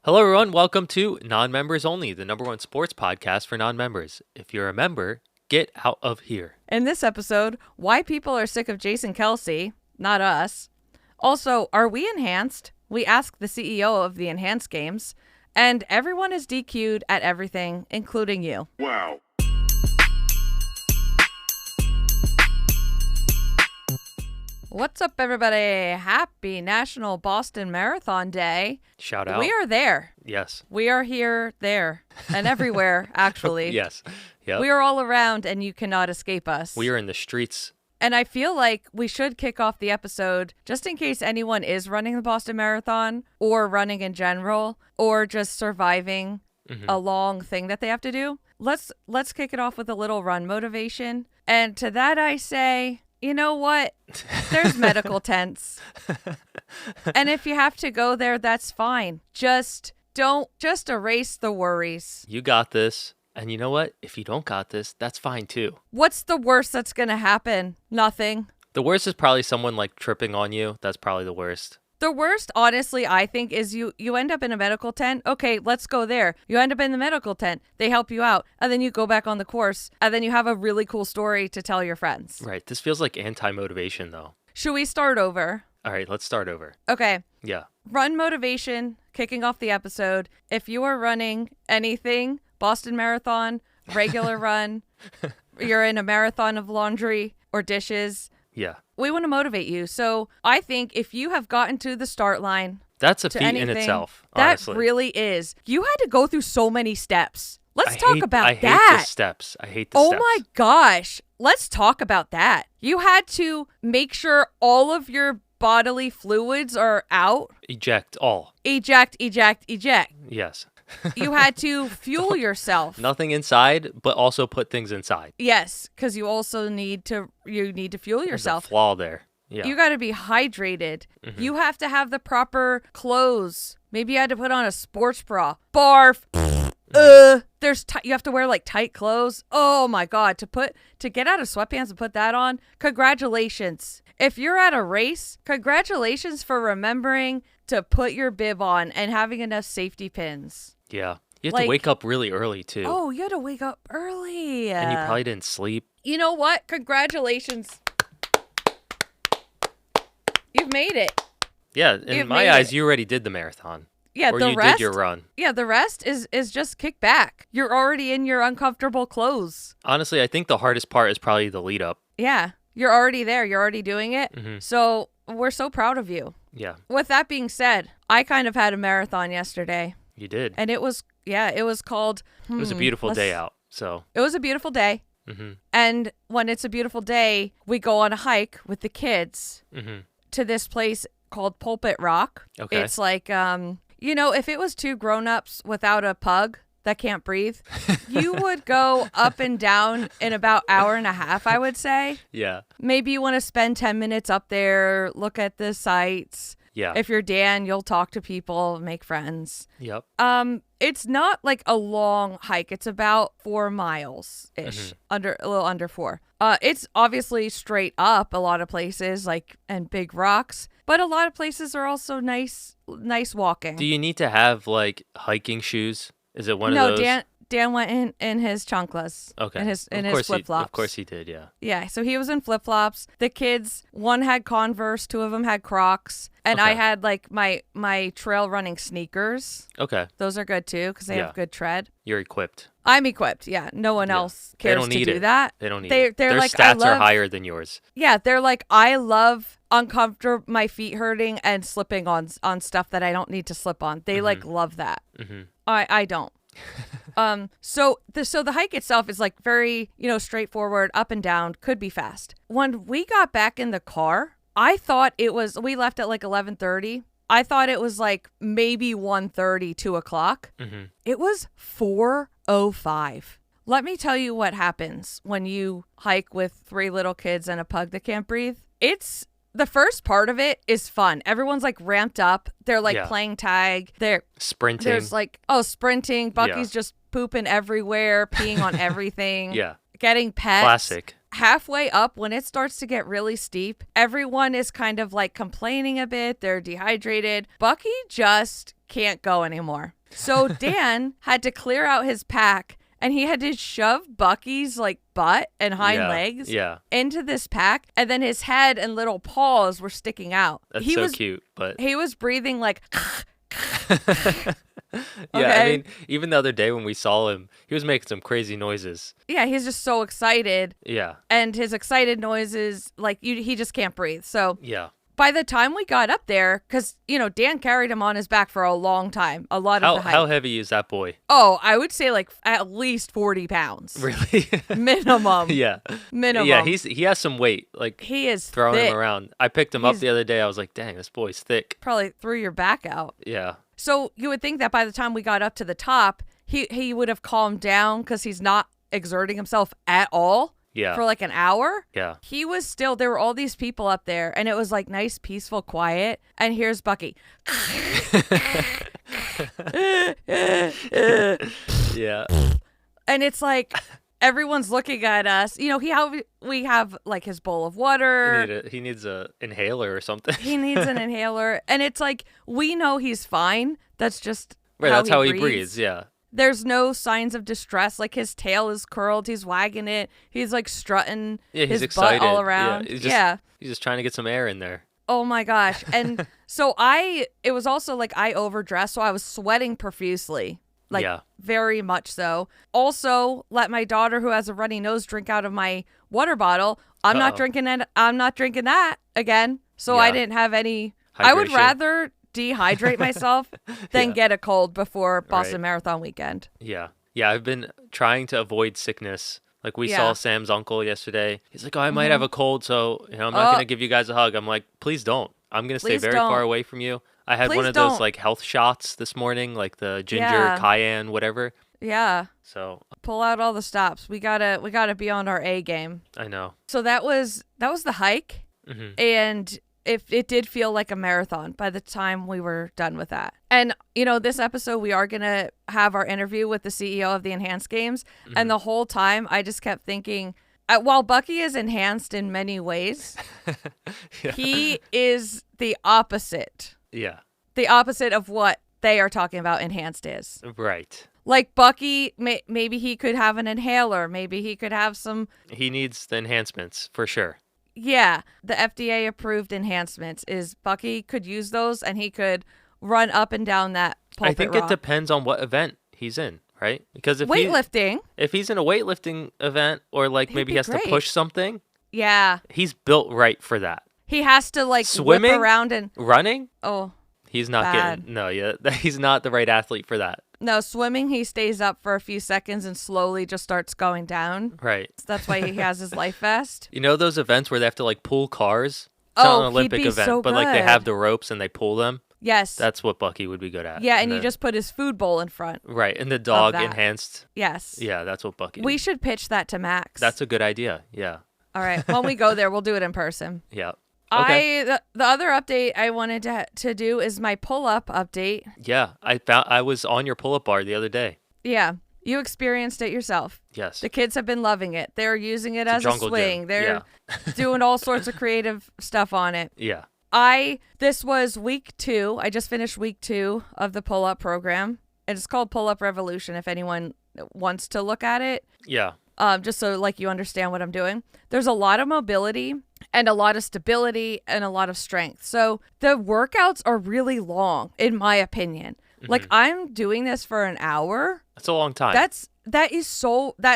Hello, everyone. Welcome to Non-Members Only, the number one sports podcast for non-members. If you're a member, get out of here. In this episode, why people are sick of Jason Kelce, not us. Also, are we enhanced? We ask the CEO of the Enhanced Games. And everyone is DQ'd at everything, including you. Wow. What's up, everybody? Happy National Boston Marathon Day. Shout out. We are there. Yes. We are here, there, and everywhere, actually. Yes. Yep. We are all around, and you cannot escape us. We are in the streets. And I feel like we should kick off the episode just in case anyone is running the Boston Marathon or running in general or just surviving a long thing that they have to do. Let's kick it off with a little run motivation. And to that I say, you know what? There's medical tents. And if you have to go there, that's fine. Just erase the worries. You got this. And you know what? If you don't got this, that's fine too. What's the worst that's going to happen? Nothing. The worst is probably someone like tripping on you. That's probably the worst. The worst, honestly, I think, is you end up in a medical tent. Okay, let's go there. You end up in the medical tent. They help you out. And then you go back on the course. And then you have a really cool story to tell your friends. Right. This feels like anti-motivation, though. Should we start over? All right, let's start over. Okay. Yeah. Run motivation, kicking off the episode. If you are running anything, Boston Marathon, regular run, you're in a marathon of laundry or dishes. Yeah. We want to motivate you. So I think if you have gotten to the start line, that's a feat in itself, honestly. That really is. You had to go through so many steps. Let's talk about that. I hate the steps. I hate the steps. Oh my gosh. Let's talk about that. You had to make sure all of your bodily fluids are out. Eject all. Eject. Yes. You had to fuel yourself. Nothing inside, but also put things inside. Yes, because you also need to fuel yourself. There's a flaw there. Yeah. You got to be hydrated. You have to have the proper clothes. Maybe you had to put on a sports bra. Barf. You have to wear like tight clothes. Oh my God. To get out of sweatpants and put that on. Congratulations. If you're at a race, congratulations for remembering to put your bib on and having enough safety pins. Yeah. You have to wake up really early too. Oh, you had to wake up early. And you probably didn't sleep. You know what? Congratulations. You've made it. Yeah, in my eyes, you already did the marathon. Yeah, or the you rest, did your run. Yeah, the rest is just kick back. You're already in your uncomfortable clothes. Honestly, I think the hardest part is probably the lead up. Yeah, you're already there. You're already doing it. So we're so proud of you. Yeah. With that being said, I kind of had a marathon yesterday. You did. And it was called... It was a beautiful day out, so... It was a beautiful day. And when it's a beautiful day, we go on a hike with the kids to this place called Pulpit Rock. Okay. It's like, if it was two grown-ups without a pug that can't breathe, you would go up and down in about an hour and a half, I would say. Yeah. Maybe you want to spend 10 minutes up there, look at the sights. Yeah. If you're Dan, you'll talk to people, make friends. Yep. It's not like a long hike. It's about 4 miles-ish, a little under 4. It's obviously straight up a lot of places, and big rocks, but a lot of places are also nice walking. Do you need to have hiking shoes? Is it one of those? No, Dan went in his chanclas. Okay. In his flip-flops. Of course he did, yeah. Yeah, so he was in flip-flops. The kids, one had Converse, 2 of them had Crocs, and I had my trail running sneakers. Okay. Those are good too because they have good tread. You're equipped. I'm equipped, yeah. No one else cares to do that. They don't need it. Their stats are higher than yours. Yeah, they're like, I love uncomfortable, my feet hurting and slipping on stuff that I don't need to slip on. They love that. I don't. So the hike itself is very, straightforward, up and down, could be fast. When we got back in the car, I thought we left at 11:30. I thought it was maybe 1:30, 2 o'clock. It was 4:05. Let me tell you what happens when you hike with 3 little kids and a pug that can't breathe. The first part of it is fun. Everyone's ramped up. They're playing tag. They're sprinting. There's sprinting. Bucky's just pooping everywhere, peeing on everything. Yeah. Getting pets. Classic. halfway up, when it starts to get really steep, everyone is kind of like complaining a bit. They're dehydrated. Bucky just can't go anymore. So Dan had to clear out his pack, and he had to shove Bucky's like butt and hind legs into this pack, and then his head and little paws were sticking out. That's he so was cute, but he was breathing like yeah, I mean, even the other day when we saw him, he was making some crazy noises. Yeah, he's just so excited. Yeah. And his excited noises, like, he just can't breathe. So yeah. By the time we got up there, because, Dan carried him on his back for a long time, a lot of the hike. How heavy is that boy? Oh, I would say like at least 40 pounds. Really? Minimum. Yeah. Minimum. Yeah, he has some weight. Like, he is throwing thick. him around. I picked him up the other day. I was like, dang, this boy's thick. Probably threw your back out. Yeah. So you would think that by the time we got up to the top, he would have calmed down because he's not exerting himself at all. Yeah. For like an hour. Yeah. He was still, there were all these people up there, and it was like nice, peaceful, quiet. And here's Bucky. Yeah. And it's like everyone's looking at us. We have like his bowl of water. He needs a inhaler or something. He needs an inhaler. And it's like, we know he's fine. That's just that's how he breathes. Yeah. There's no signs of distress. Like, his tail is curled. He's wagging it. He's like strutting his excited. butt all around. Yeah, he's just trying to get some air in there. Oh my gosh. And so it was also like I overdressed. So I was sweating profusely. Like, very much so. Also, let my daughter, who has a runny nose, drink out of my water bottle. I'm not drinking it. I'm not drinking that again. So I didn't have any. Hydration. I would rather dehydrate myself than get a cold before Boston Marathon weekend. Yeah. Yeah, I've been trying to avoid sickness. Like, we saw Sam's uncle yesterday. He's like, oh, I might have a cold, so I'm not going to give you guys a hug. I'm like, please don't. I'm going to stay very far away from you. I had one of those like health shots this morning, like the ginger cayenne, whatever. Yeah. So pull out all the stops. We gotta be on our A game. I know. So that was the hike, and it did feel like a marathon by the time we were done with that. And, this episode, we are going to have our interview with the CEO of the Enhanced Games. And the whole time, I just kept thinking, while Bucky is enhanced in many ways, he is the opposite. Yeah. The opposite of what they are talking about enhanced is. Right. Like, Bucky, maybe he could have an inhaler. Maybe he could have some... He needs the enhancements, for sure. Yeah, the FDA approved enhancements is Bucky could use those, and he could run up and down that Pulpit I think Rock. it depends on what event he's in, right? Because if weightlifting, if he's in a weightlifting event, or like maybe he has to push something, he's built right for that. He has to like swimming, whip around and running. Oh, he's not he's not the right athlete for that. No, swimming, he stays up for a few seconds and slowly just starts going down. Right. That's why he has his life vest. Those events where they have to like pull cars? It's not an Olympic event, so but like they have the ropes and they pull them. Yes. That's what Bucky would be good at. Yeah, and you just put his food bowl in front. Right, and the dog enhanced. Yes. Yeah, that's what Bucky We should pitch that to Max. That's a good idea, yeah. All right, when we go there, we'll do it in person. Yeah. Okay. The other update I wanted to do is my pull-up update. Yeah, I was on your pull-up bar the other day. Yeah, you experienced it yourself. Yes. The kids have been loving it. They're using it as a swing. Gym. They're doing all sorts of creative stuff on it. Yeah. This was week 2. I just finished week 2 of the pull-up program. And it's called Pull-Up Revolution if anyone wants to look at it. Yeah. Just so like you understand what I'm doing. There's a lot of mobility and a lot of stability and a lot of strength. So the workouts are really long, in my opinion. Mm-hmm. Like, I'm doing this for an hour. That's a long time. That's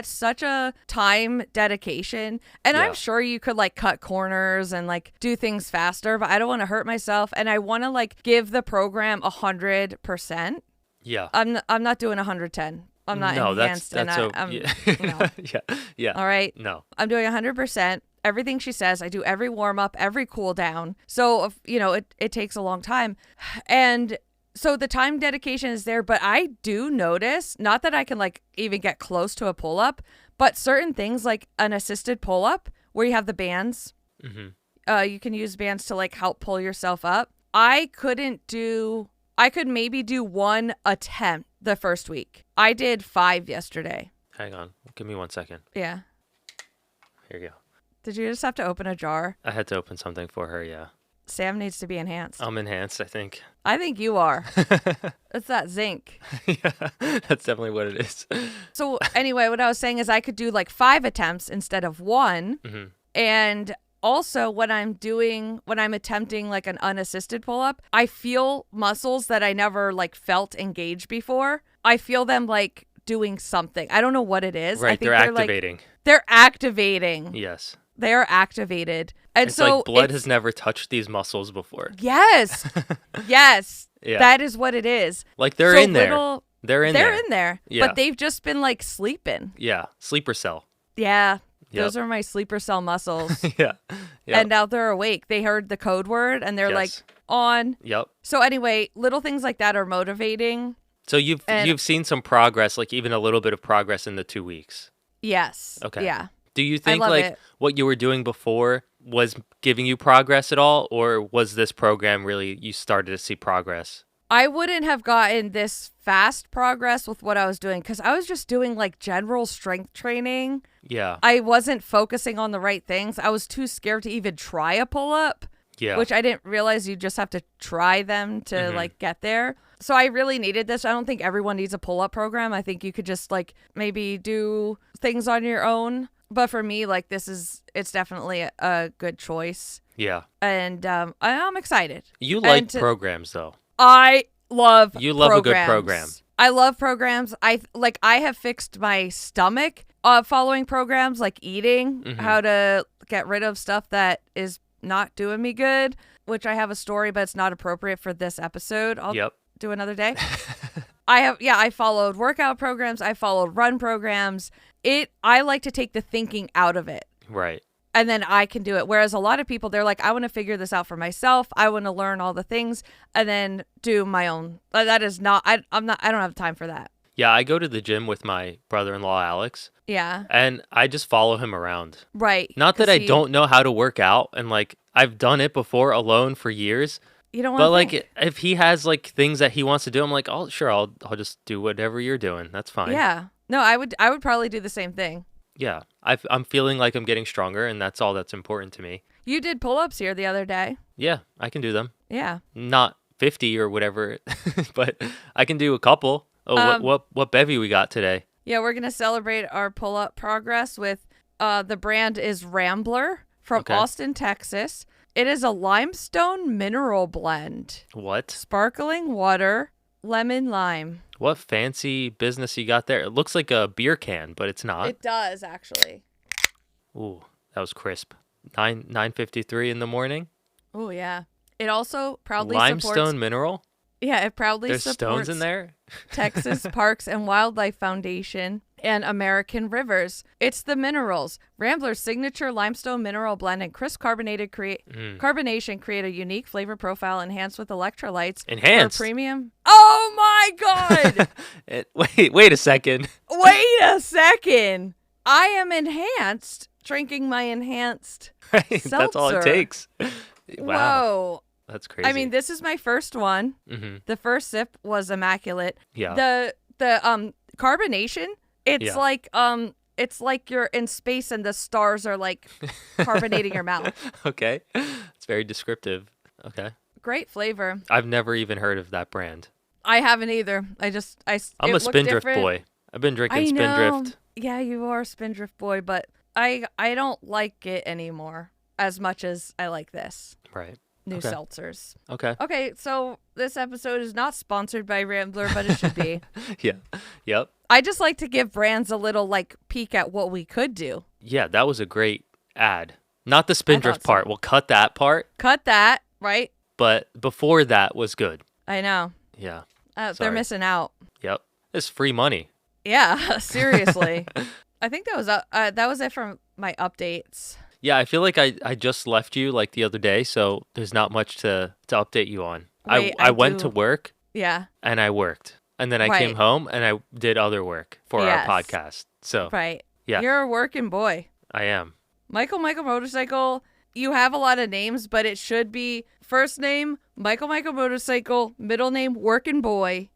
such a time dedication. And I'm sure you could like cut corners and like do things faster, but I don't want to hurt myself. And I want to like give the program 100%. Yeah. I'm not doing 110. I'm not enhanced. Yeah. All right. No. I'm doing 100%. Everything she says, I do every warm up, every cool down. So, it takes a long time. And so the time dedication is there, but I do notice, not that I can like even get close to a pull up, but certain things like an assisted pull up where you have the bands, you can use bands to like help pull yourself up. I could maybe do one attempt the first week. I did 5 yesterday. Hang on. Give me 1 second. Yeah. Here you go. Did you just have to open a jar? I had to open something for her, yeah. Sam needs to be enhanced. I'm enhanced, I think. I think you are. It's that zinc. Yeah, that's definitely what it is. So anyway, what I was saying is I could do like 5 attempts instead of 1. Mm-hmm. And also when I'm attempting like an unassisted pull-up, I feel muscles that I never like felt engaged before. I feel them like doing something. I don't know what it is. Right, I think they're activating. They're activating. Yes. They are activated. And it's so like blood has never touched these muscles before. Yes. Yes. Yeah. That is what it is. Like they're in there. They're in there. Yeah. But they've just been like sleeping. Yeah. Sleeper cell. Yeah. Yep. Those are my sleeper cell muscles. Yeah. Yep. And now they're awake. They heard the code word and they're like on. Yep. So anyway, little things like that are motivating. So you've seen some progress, like even a little bit of progress in the 2 weeks. Yes. Okay. Yeah. Do you think like what you were doing before was giving you progress at all, or was this program really you started to see progress? I wouldn't have gotten this fast progress with what I was doing because I was just doing like general strength training. Yeah. I wasn't focusing on the right things. I was too scared to even try a pull-up. Yeah. Which I didn't realize you just have to try them to like get there. So I really needed this. I don't think everyone needs a pull-up program. I think you could just like maybe do things on your own. But for me, like it's definitely a good choice. Yeah. And I'm excited. You like programs though. I love You love programs. a good program. I love programs. I have fixed my stomach following programs like eating, how to get rid of stuff that is not doing me good, which I have a story, but it's not appropriate for this episode. I'll do another day. I followed workout programs. I followed run programs. I like to take the thinking out of it. Right. And then I can do it. Whereas a lot of people, they're like, I want to figure this out for myself. I want to learn all the things and then do my own. That is not, I don't have time for that. Yeah, I go to the gym with my brother-in-law, Alex. Yeah. And I just follow him around. Right. Not that I don't know how to work out. And like, I've done it before alone for years. You don't want to But like, if he has like things that he wants to do, I'm like, oh, sure, I'll just do whatever you're doing. That's fine. Yeah. No, I would probably do the same thing. Yeah. I'm feeling like I'm getting stronger, and that's all that's important to me. You did pull-ups here the other day. Yeah, I can do them. Yeah. Not 50 or whatever, but I can do a couple. Oh, what bevy we got today? Yeah, we're going to celebrate our pull-up progress with the brand is Rambler from Austin, Texas. It is a limestone mineral blend. What? Sparkling water, lemon lime. What fancy business you got there? It looks like a beer can, but it's not. It does, actually. Ooh, that was crisp. 9:53 in the morning. Oh, yeah. It also proudly Limestone mineral? Yeah, it proudly There's supports stones in there? Texas Parks and Wildlife Foundation and American Rivers. It's the minerals. Rambler's signature limestone mineral blend and crisp carbonation create a unique flavor profile enhanced with electrolytes. Enhanced? For premium. Oh my God! Wait a second. Wait a second. I am enhanced drinking my enhanced seltzer. That's all it takes. Wow. Whoa. That's crazy. I mean, this is my first one. Mm-hmm. The first sip was immaculate. Yeah. The carbonation, it's like you're in space and the stars are like carbonating your mouth. Okay. It's very descriptive. Okay. Great flavor. I've never even heard of that brand. I haven't either. I'm a Spindrift boy. I've been drinking Spindrift. Yeah, you are a Spindrift boy, but I don't like it anymore as much as I like this. Right. New seltzers. Okay. Okay, so this episode is not sponsored by Rambler, but it should be. Yeah. Yep. I just like to give brands a little like peek at what we could do. Yeah, that was a great ad. Not the Spindrift part. We'll cut that part. Cut that, right? But before that was good. I know. Yeah. They're missing out. Yep. It's free money. Yeah, seriously. I think that was it from my updates. Yeah, I feel like I just left you like the other day, so there's not much to update you on. Wait, I went to work. Yeah. And I worked. And then I came home and I did other work for our podcast. So right. Yeah. You're a working boy. I am. Michael Motorcycle, you have a lot of names, but it should be first name, Michael Motorcycle, middle name, working boy.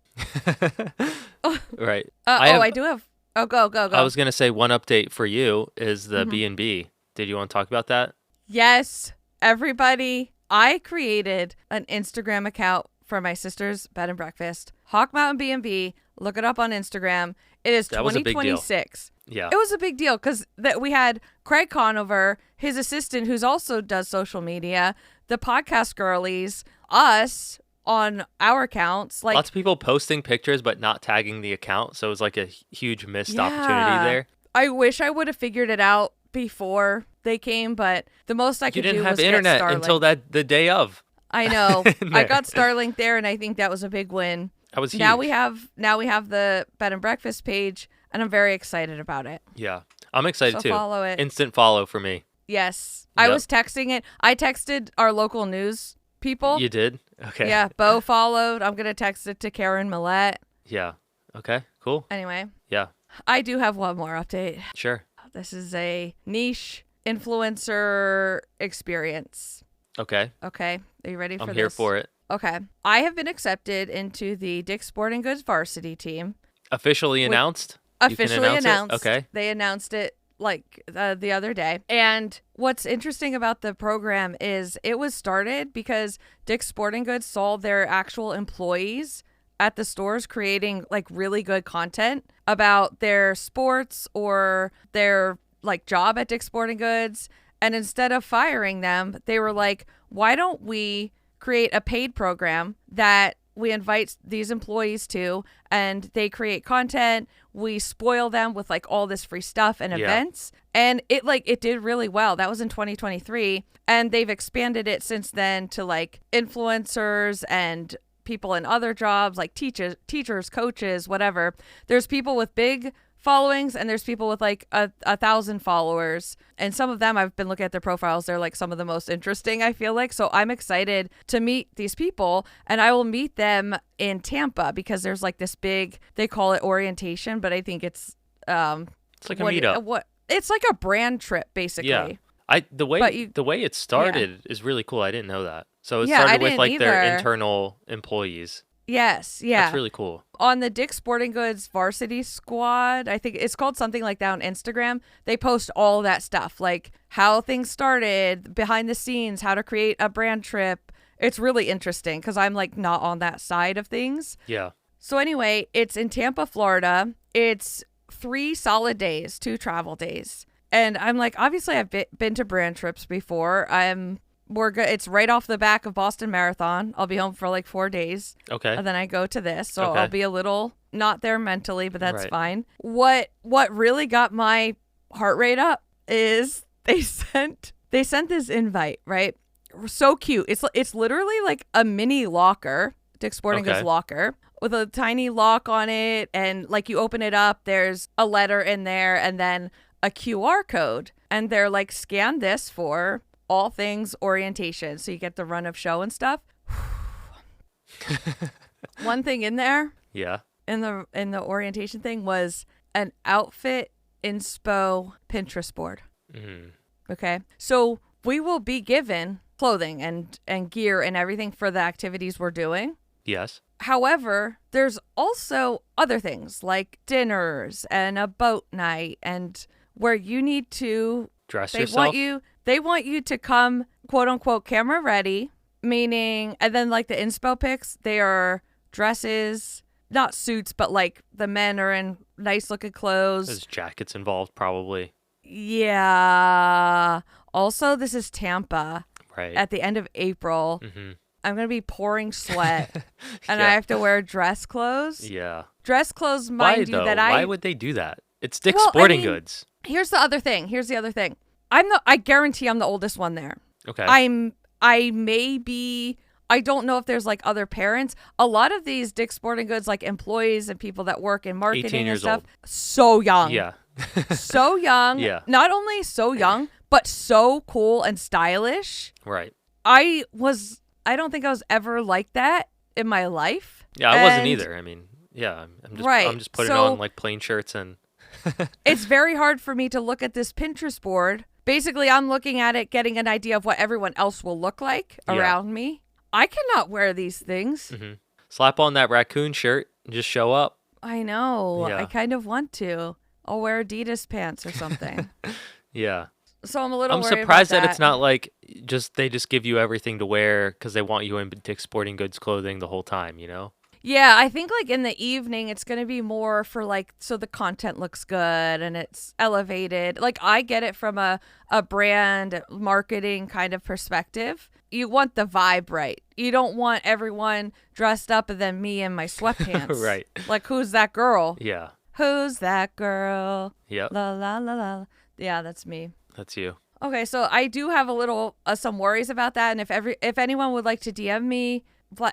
Right. I do have. Oh, go. I was going to say one update for you is the B&B. Did you want to talk about that? Yes, everybody. I created an Instagram account for my sister's bed and breakfast, Hawk Mountain B&B. Look it up on Instagram. It is 2026. Yeah. It was a big deal because we had Craig Conover, his assistant, who's also does social media, the podcast girlies, us on our accounts. Like lots of people posting pictures but not tagging the account. So it was like a huge missed opportunity there. I wish I would have figured it out before they came, but the most I could do was get Starlink. You didn't have internet until the day of. I know. I got Starlink there, and I think that was a big win. That was huge. Now we have the bed and breakfast page, and I'm very excited about it. Yeah, I'm excited too. Follow it. Instant follow for me. Yes, I was texting it. I texted our local news people. You did? Okay. Yeah, Bo followed. I'm gonna text it to Karen Millette. Yeah. Okay. Cool. Anyway. Yeah. I do have one more update. Sure. This is a niche influencer experience. Okay. Okay. Are you ready for this? I'm here for it. Okay. I have been accepted into the Dick's Sporting Goods varsity team. Officially announced? Officially announced. Okay. They announced it like the other day. And what's interesting about the program is it was started because Dick's Sporting Goods saw their actual employees at the stores creating like really good content about their sports or their like job at Dick's Sporting Goods. And instead of firing them, they were like, why don't we create a paid program that we invite these employees to, and they create content. We spoil them with like all this free stuff and events. And it did really well. That was in 2023. And they've expanded it since then to like influencers and people in other jobs like teachers, coaches, whatever. There's people with big followings and there's people with like a 1,000 followers, and some of them I've been looking at their profiles. They're like some of the most interesting, I feel like. So I'm excited to meet these people, and I will meet them in Tampa because there's like this big, they call it orientation, but I think it's like a meetup. It's like a brand trip basically. Yeah. The way it started is really cool. I didn't know that. So it started with like their internal employees. Yes, yeah. That's really cool. On the Dick's Sporting Goods Varsity Squad, I think it's called something like that on Instagram, they post all that stuff, like how things started, behind the scenes, how to create a brand trip. It's really interesting because I'm like not on that side of things. Yeah. So anyway, it's in Tampa, Florida. It's 3 solid days, 2 travel days. And I'm like, obviously I've been to brand trips before. It's right off the back of Boston Marathon. I'll be home for like 4 days. Okay. And then I go to this. So I'll be a little not there mentally, but that's right. fine. What really got my heart rate up is they sent this invite, right? So cute. It's literally like a mini locker, Dick's Sporting Goods locker, with a tiny lock on it. And like you open it up, there's a letter in there and then a QR code. And they're like, scan this for all things orientation, so you get the run of show and stuff. One thing in there, in the orientation thing, was an outfit inspo Pinterest board. Okay, so we will be given clothing and gear and everything for the activities we're doing. Yes. However, there's also other things like dinners and a boat night, and where you need to dress yourself. They want you to come, quote unquote, camera ready, meaning, and then like the inspo pics, they are dresses, not suits, but like the men are in nice looking clothes. There's jackets involved, probably. Yeah. Also, this is Tampa. Right. At the end of April. Mm-hmm. I'm going to be pouring sweat and I have to wear dress clothes. Yeah. Dress clothes, mind you, that Why would they do that? It's Dick's Sporting Goods. Here's the other thing. I guarantee I'm the oldest one there. Okay. I don't know if there's like other parents. A lot of these Dick's Sporting Goods, like employees and people that work in marketing and stuff, so young. Yeah. So young. Yeah. Not only so young, but so cool and stylish. Right. I don't think I was ever like that in my life. Yeah, I wasn't either. I mean, yeah, I'm just putting on like plain shirts and it's very hard for me to look at this Pinterest board. Basically, I'm looking at it, getting an idea of what everyone else will look like around me. I cannot wear these things. Mm-hmm. Slap on that raccoon shirt and just show up. I know. Yeah. I kind of want to. I'll wear Adidas pants or something. Yeah. So I'm a little I'm worried surprised about that it's not like they just give you everything to wear because they want you in Dick's Sporting Goods clothing the whole time, you know? Yeah, I think like in the evening it's going to be more for like so the content looks good and it's elevated. Like I get it from a brand marketing kind of perspective. You want the vibe right. You don't want everyone dressed up and then me in my sweatpants. Right. Like who's that girl? Yeah. Who's that girl? Yep. La la la la. Yeah, that's me. That's you. Okay, so I do have a little some worries about that, and if anyone would like to DM me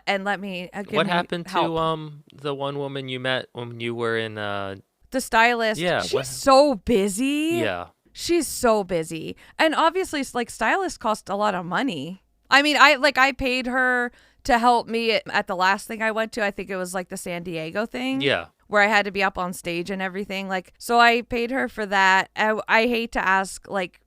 and let me give What me happened help. to the one woman you met when you were in The stylist? Yeah, she's so busy. Yeah. She's so busy, and obviously, like stylists cost a lot of money. I mean, I paid her to help me at the last thing I went to. I think it was like the San Diego thing. Yeah. Where I had to be up on stage and everything. Like, so I paid her for that. I hate to ask, like,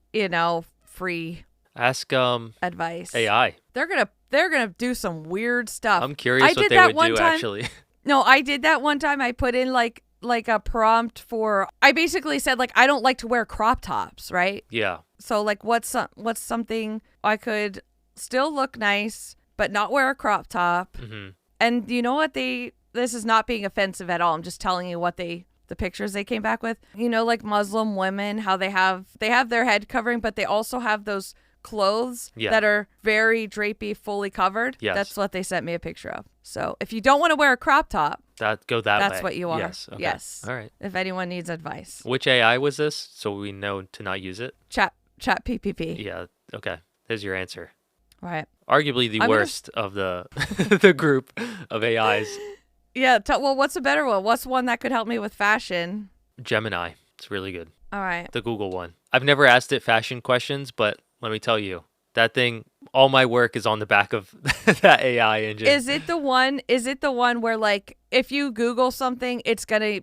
free Ask advice. AI. They're gonna do some weird stuff. I'm curious what they would do actually. No, I did that one time. I put in like a prompt for. I basically said like I don't like to wear crop tops, right? Yeah. So like what's something I could still look nice but not wear a crop top. Mm-hmm. And you know what this is not being offensive at all. I'm just telling you what the pictures they came back with. You know, like Muslim women, how they have their head covering, but they also have those clothes that are very drapey, fully covered. Yes. That's what they sent me a picture of. So if you don't want to wear a crop top, that's way. What you are. Yes. Okay. Yes. All right. If anyone needs advice. Which AI was this? So we know to not use it. ChatPPP. Yeah. Okay. There's your answer. Right. Arguably the worst of the the group of AIs. Yeah. Well, what's a better one? What's one that could help me with fashion? Gemini. It's really good. All right. The Google one. I've never asked it fashion questions, but let me tell you, that thing, all my work is on the back of that AI engine. Is it the one where like if you Google something,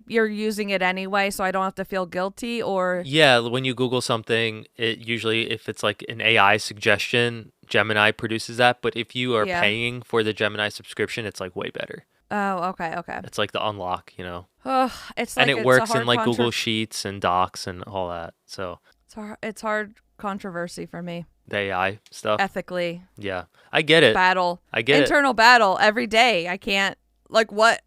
you're using it anyway, so I don't have to feel guilty or? Yeah, when you Google something, it usually, if it's like an AI suggestion, Gemini produces that. But if you are paying for the Gemini subscription, it's like way better. Oh, okay. It's like the unlock, Oh, it's like, and it works in like Google Sheets and Docs and all that. So it's hard controversy for me. The AI stuff. Ethically. Yeah, I get it. Battle. I get internal battle every day. I can't. Like what?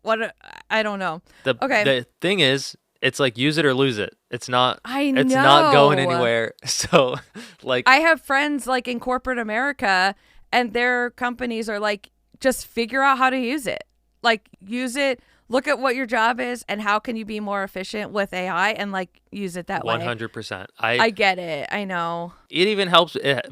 I don't know. The thing is, it's like use it or lose it. It's not. I know. It's not going anywhere. So, like, I have friends like in corporate America, and their companies are like, just figure out how to use it. Like, use it. Look at what your job is and how can you be more efficient with AI and like use it that way. 100%. I get it. I know. It even helps. It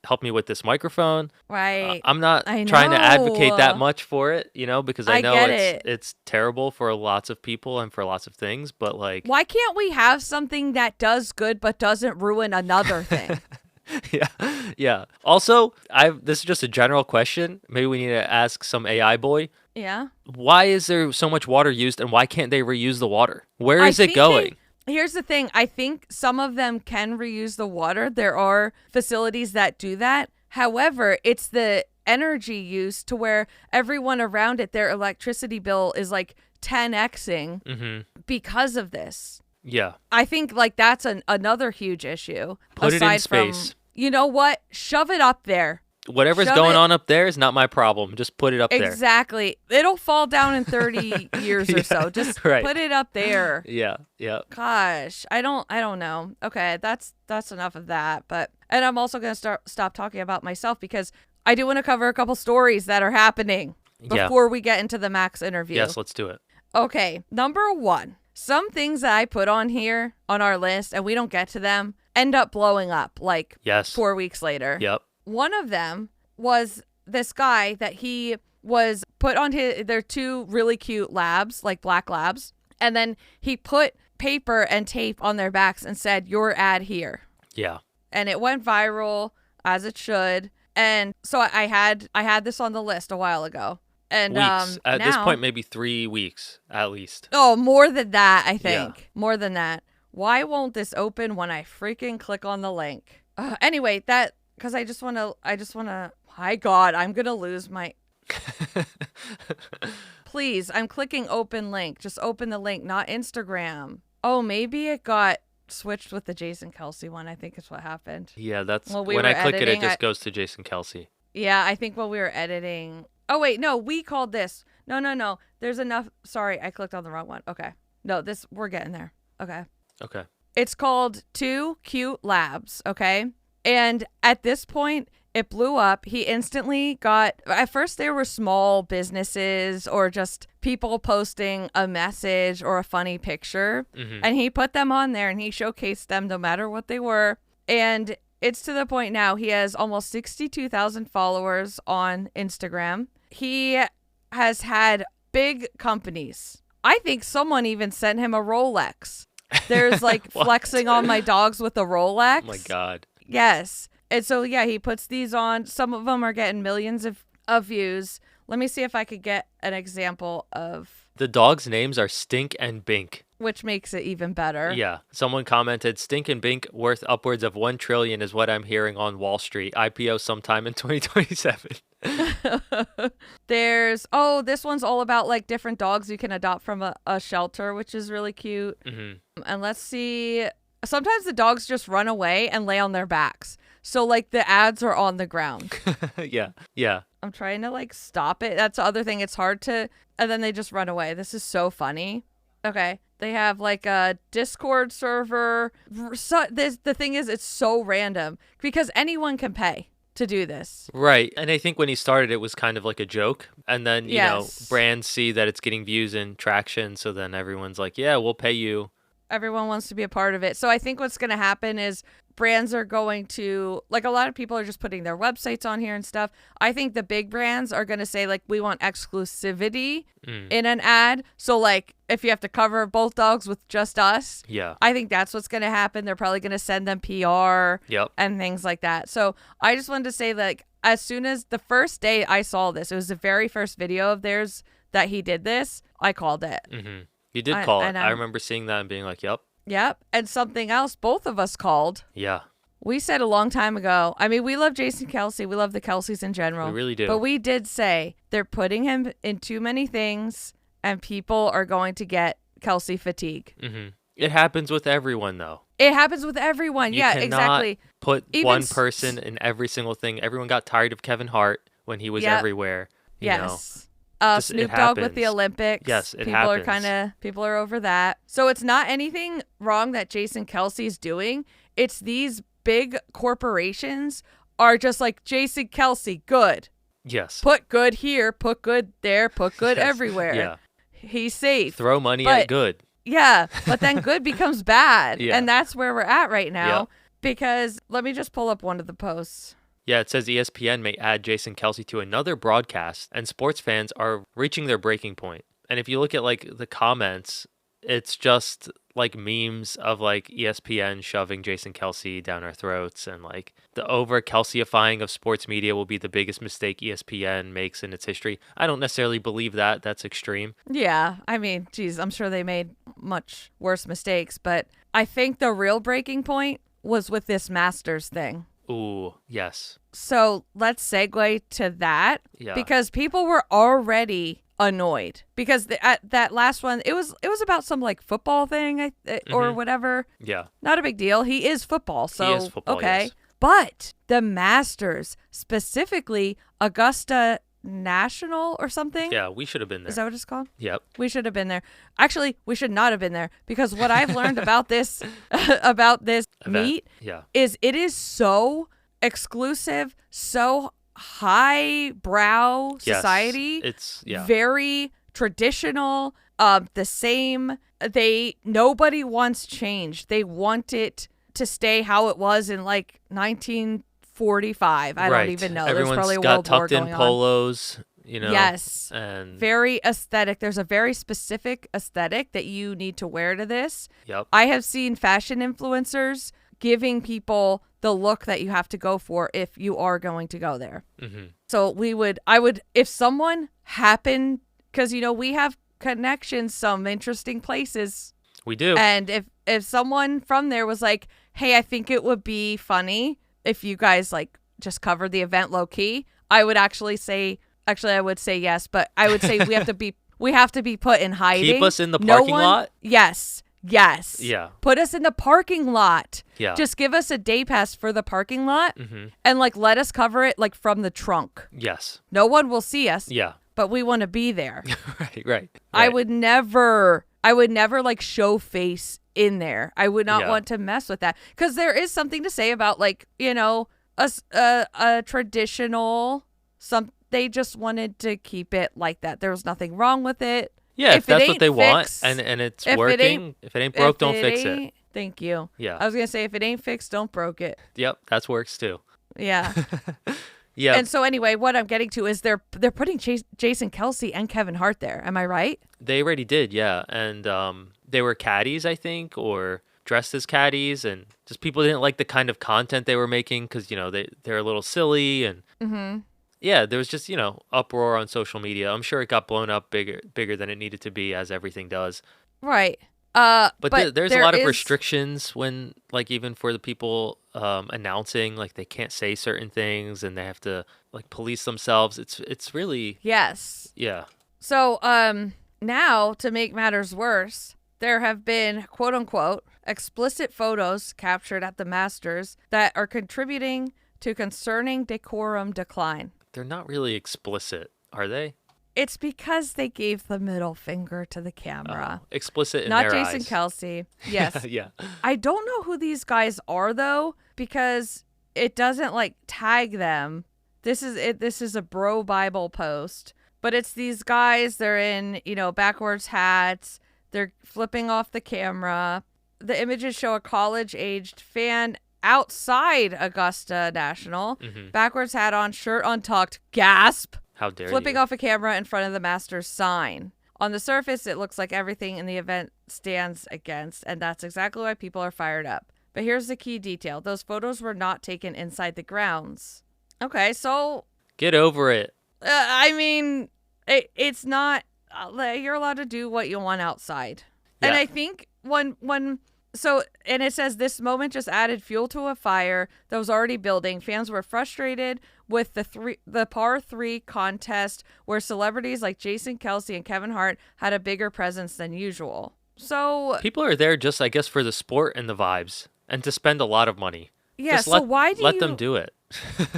help me with this microphone. Right. I'm not trying to advocate that much for it, because I know it's terrible for lots of people and for lots of things. But like, why can't we have something that does good but doesn't ruin another thing? Yeah. Also, this is just a general question. Maybe we need to ask some AI boy. Yeah. Why is there so much water used and why can't they reuse the water? Where is it going? Here's the thing. I think some of them can reuse the water. There are facilities that do that. However, it's the energy use to where everyone around it, their electricity bill is like 10xing because of this. Yeah. I think like that's another huge issue. Put it in space. You know what? Shove it up there. Whatever's going on up there is not my problem. Just put it up there. Exactly. It'll fall down in 30 years or so. Just put it up there. Yeah. Gosh, I don't know. Okay, that's enough of that. And I'm also going to stop talking about myself because I do want to cover a couple stories that are happening before we get into the Max interview. Yes, let's do it. Okay, number 1. Some things that I put on here on our list and we don't get to them end up blowing up like 4 weeks later. Yep. One of them was this guy that he was put on they're 2 really cute labs, like black labs. And then he put paper and tape on their backs and said, "Your ad here." Yeah. And it went viral as it should. And so I had this on the list a while ago. And weeks. At this point, maybe 3 weeks at least. Oh, more than that, I think. Yeah. More than that. Why won't this open when I freaking click on the link? Anyway, because I just want to, my God, I'm going to lose my, please, I'm clicking open link. Just open the link, not Instagram. Oh, maybe it got switched with the Jason Kelce one, I think is what happened. Yeah, that's when I click editing, it just goes to Jason Kelce. Yeah, I think while we were editing. Oh, wait, no, we called this. No. There's enough. Sorry, I clicked on the wrong one. Okay. No, we're getting there. Okay. Okay. It's called Two Cute Labs. Okay. And at this point, it blew up. He instantly got, at first there were small businesses or just people posting a message or a funny picture. Mm-hmm. And he put them on there and he showcased them no matter what they were. And it's to the point now he has almost 62,000 followers on Instagram. He has had big companies. I think someone even sent him a Rolex. There's like flexing on my dogs with a Rolex. Oh my God. Yes. And so, yeah, he puts these on. Some of them are getting millions of views. Let me see if I could get an example of. The dogs' names are Stink and Bink. Which makes it even better. Yeah. Someone commented, Stink and Bink worth upwards of $1 trillion is what I'm hearing on Wall Street. IPO sometime in 2027. This one's all about like different dogs you can adopt from a shelter, which is really cute. Mm-hmm. And let's see. Sometimes the dogs just run away and lay on their backs. So like the ads are on the ground. Yeah. I'm trying to like stop it. That's the other thing. It's hard to, and then they just run away. This is so funny. Okay. They have like a Discord server. So the thing is, it's so random because anyone can pay to do this. Right. And I think when he started, it was kind of like a joke. And then, you know, brands see that it's getting views and traction. So then everyone's like, yeah, we'll pay you. Everyone wants to be a part of it. So I think what's going to happen is brands are going to, like, a lot of people are just putting their websites on here and stuff. I think the big brands are going to say, like, we want exclusivity in an ad. So, like, if you have to cover both dogs with just us, I think that's what's going to happen. They're probably going to send them PR and things like that. So I just wanted to say, like, as soon as the first day I saw this, it was the very first video of theirs that he did this, I called it. Mm-hmm. You did call it. I remember seeing that and being like, yep. And something else both of us called. Yeah. We said a long time ago, I mean, we love Jason Kelce. We love the Kelces in general. We really do. But we did say they're putting him in too many things and people are going to get Kelce fatigue. Mm-hmm. It happens with everyone, though. It happens with everyone. You cannot exactly. Put one person in every single thing. Everyone got tired of Kevin Hart when he was everywhere. You know. Snoop Dogg with the Olympics. Yes, it happens. People are over that. So it's not anything wrong that Jason Kelce's doing. It's these big corporations are just like, Jason Kelce, good. Yes. Put good here, put good there, put good everywhere. Yeah. He's safe. Throw money at good. Yeah, but then good becomes bad. And that's where we're at right now. Because let me just pull up one of the posts. Yeah, it says ESPN may add Jason Kelce to another broadcast, and sports fans are reaching their breaking point. And if you look at like the comments, it's just like memes of like ESPN shoving Jason Kelce down our throats, and like the over Kelceifying of sports media will be the biggest mistake ESPN makes in its history. I don't necessarily believe that. That's extreme. Yeah, I mean, geez, I'm sure they made much worse mistakes, but I think the real breaking point was with this Masters thing. Ooh, yes. So let's segue to that because people were already annoyed because at that last one, it was about some like football thing or whatever. Yeah. Not a big deal. He is football. So, he is football, okay. Yes. But the Masters, specifically Augusta National or something. Yeah, we should have been there. Is that what it's called? Yep. We should have been there. Actually, we should not have been there because what I've learned about this meet is it is so exclusive, so highbrow society. It's very traditional, the same. Nobody wants change. They want it to stay how it was in like 1945. I don't even know. Everyone's There's probably a got world war tucked in going polos, you know. Yes. And very aesthetic. There's a very specific aesthetic that you need to wear to this. Yep. I have seen fashion influencers giving people the look that you have to go for if you are going to go there. Mm-hmm. So I would, if someone happened, because, you know, we have connections, some interesting places. We do. And if someone from there was like, hey, I think it would be funny if you guys like just covered the event low key, I would I would say yes, but I would say we have to be put in hiding. Keep us in the parking lot? Yes. Yes. Yeah. Put us in the parking lot. Yeah. Just give us a day pass for the parking lot Mm-hmm. and like let us cover it like from the trunk. Yes. No one will see us. Yeah. But we want to be there. Right. I would never like show face in there. I would not want to mess with that, because there is something to say about like, you know, a traditional they just wanted to keep it like that. There was nothing wrong with it. Yeah, if that's what they want and it's working, if it ain't broke, don't fix it. Thank you. Yeah. I was going to say, if it ain't fixed, don't broke it. Yep, that works too. Yeah. Yeah. And so anyway, what I'm getting to is they're putting Jason Kelce and Kevin Hart there. Am I right? They already did, yeah. And they were caddies, I think, or dressed as caddies, and just people didn't like the kind of content they were making because, you know, they're a little silly, and yeah, there was just, you know, uproar on social media. I'm sure it got blown up bigger than it needed to be, as everything does. Right. But there's a lot of restrictions when, like, even for the people announcing, like, they can't say certain things and they have to like police themselves. It's really yes. Yeah. So now, to make matters worse, there have been quote unquote explicit photos captured at the Masters that are contributing to concerning decorum decline. They're not really explicit, are they? It's because they gave the middle finger to the camera. Explicit in not their Jason eyes. Kelce. Yes. Yeah. I don't know who these guys are though, because it doesn't like tag them. This is a Bro Bible post, but it's these guys. They're in, you know, backwards hats. They're flipping off the camera. The images show a college-aged fan outside Augusta National, backwards hat on, shirt untucked, gasp. How dare flipping you? off a camera in front of the Masters sign. On the surface, it looks like everything in the event stands against, and that's exactly why people are fired up. But here's the key detail. Those photos were not taken inside the grounds. Okay, so... Get over it. I mean, it's not... you're allowed to do what you want outside. Yeah. And I think when so, and it says this moment just added fuel to a fire that was already building. Fans were frustrated with the par 3 contest where celebrities like Jason Kelce and Kevin Hart had a bigger presence than usual. So people are there just, I guess, for the sport and the vibes and to spend a lot of money. Yeah, just so why do let them do it?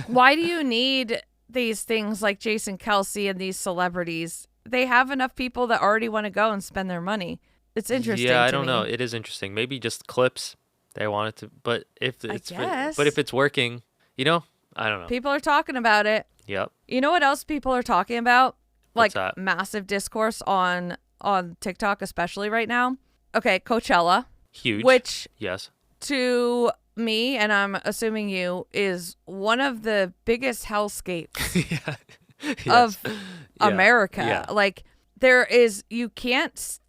Why do you need these things like Jason Kelce and these celebrities? They have enough people that already want to go and spend their money. It's interesting. Yeah, I don't know. It is interesting. Maybe just clips. They want it to, but if it's working, you know, I don't know. People are talking about it. Yep. You know what else people are talking about? What's Like that? Massive discourse on TikTok, especially right now. Okay, Coachella. Huge. Which, yes, to me, and I'm assuming you, is one of the biggest hellscapes of America. Yeah. Like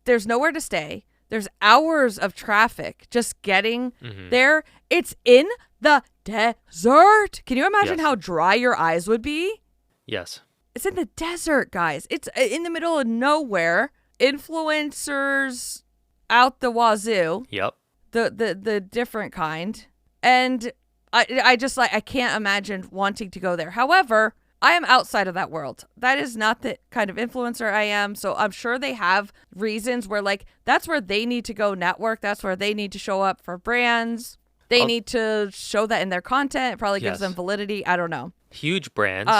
there's nowhere to stay. There's hours of traffic just getting there. It's in the desert. Can you imagine how dry your eyes would be? Yes. It's in the desert, guys. It's in the middle of nowhere. Influencers out the wazoo. Yep. The different kind. And I just I can't imagine wanting to go there. However, I am outside of that world. That is not the kind of influencer I am. So I'm sure they have reasons where like that's where they need to go network. That's where they need to show up for brands. They need to show that in their content. It probably gives them validity. I don't know. Huge brands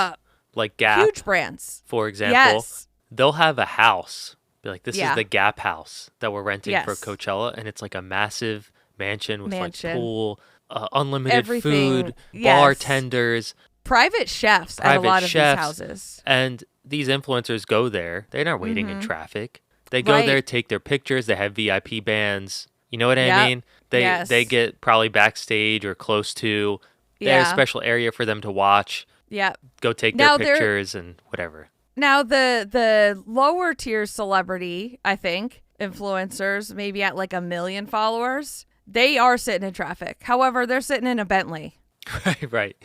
like Gap. Huge brands. For example. Yes. They'll have a house. Be like, this is the Gap house that we're renting for Coachella. And it's like a massive mansion with like pool, unlimited food, bartenders. Private chefs at a lot of these houses. And these influencers go there. They're not waiting in traffic. They go there, take their pictures. They have VIP bands. You know what I mean? They get probably backstage or close to. There's a special area for them to watch. Yeah. Go take their pictures and whatever. Now, the lower tier celebrity, I think, influencers, maybe at like 1 million followers, they are sitting in traffic. However, they're sitting in a Bentley. Right.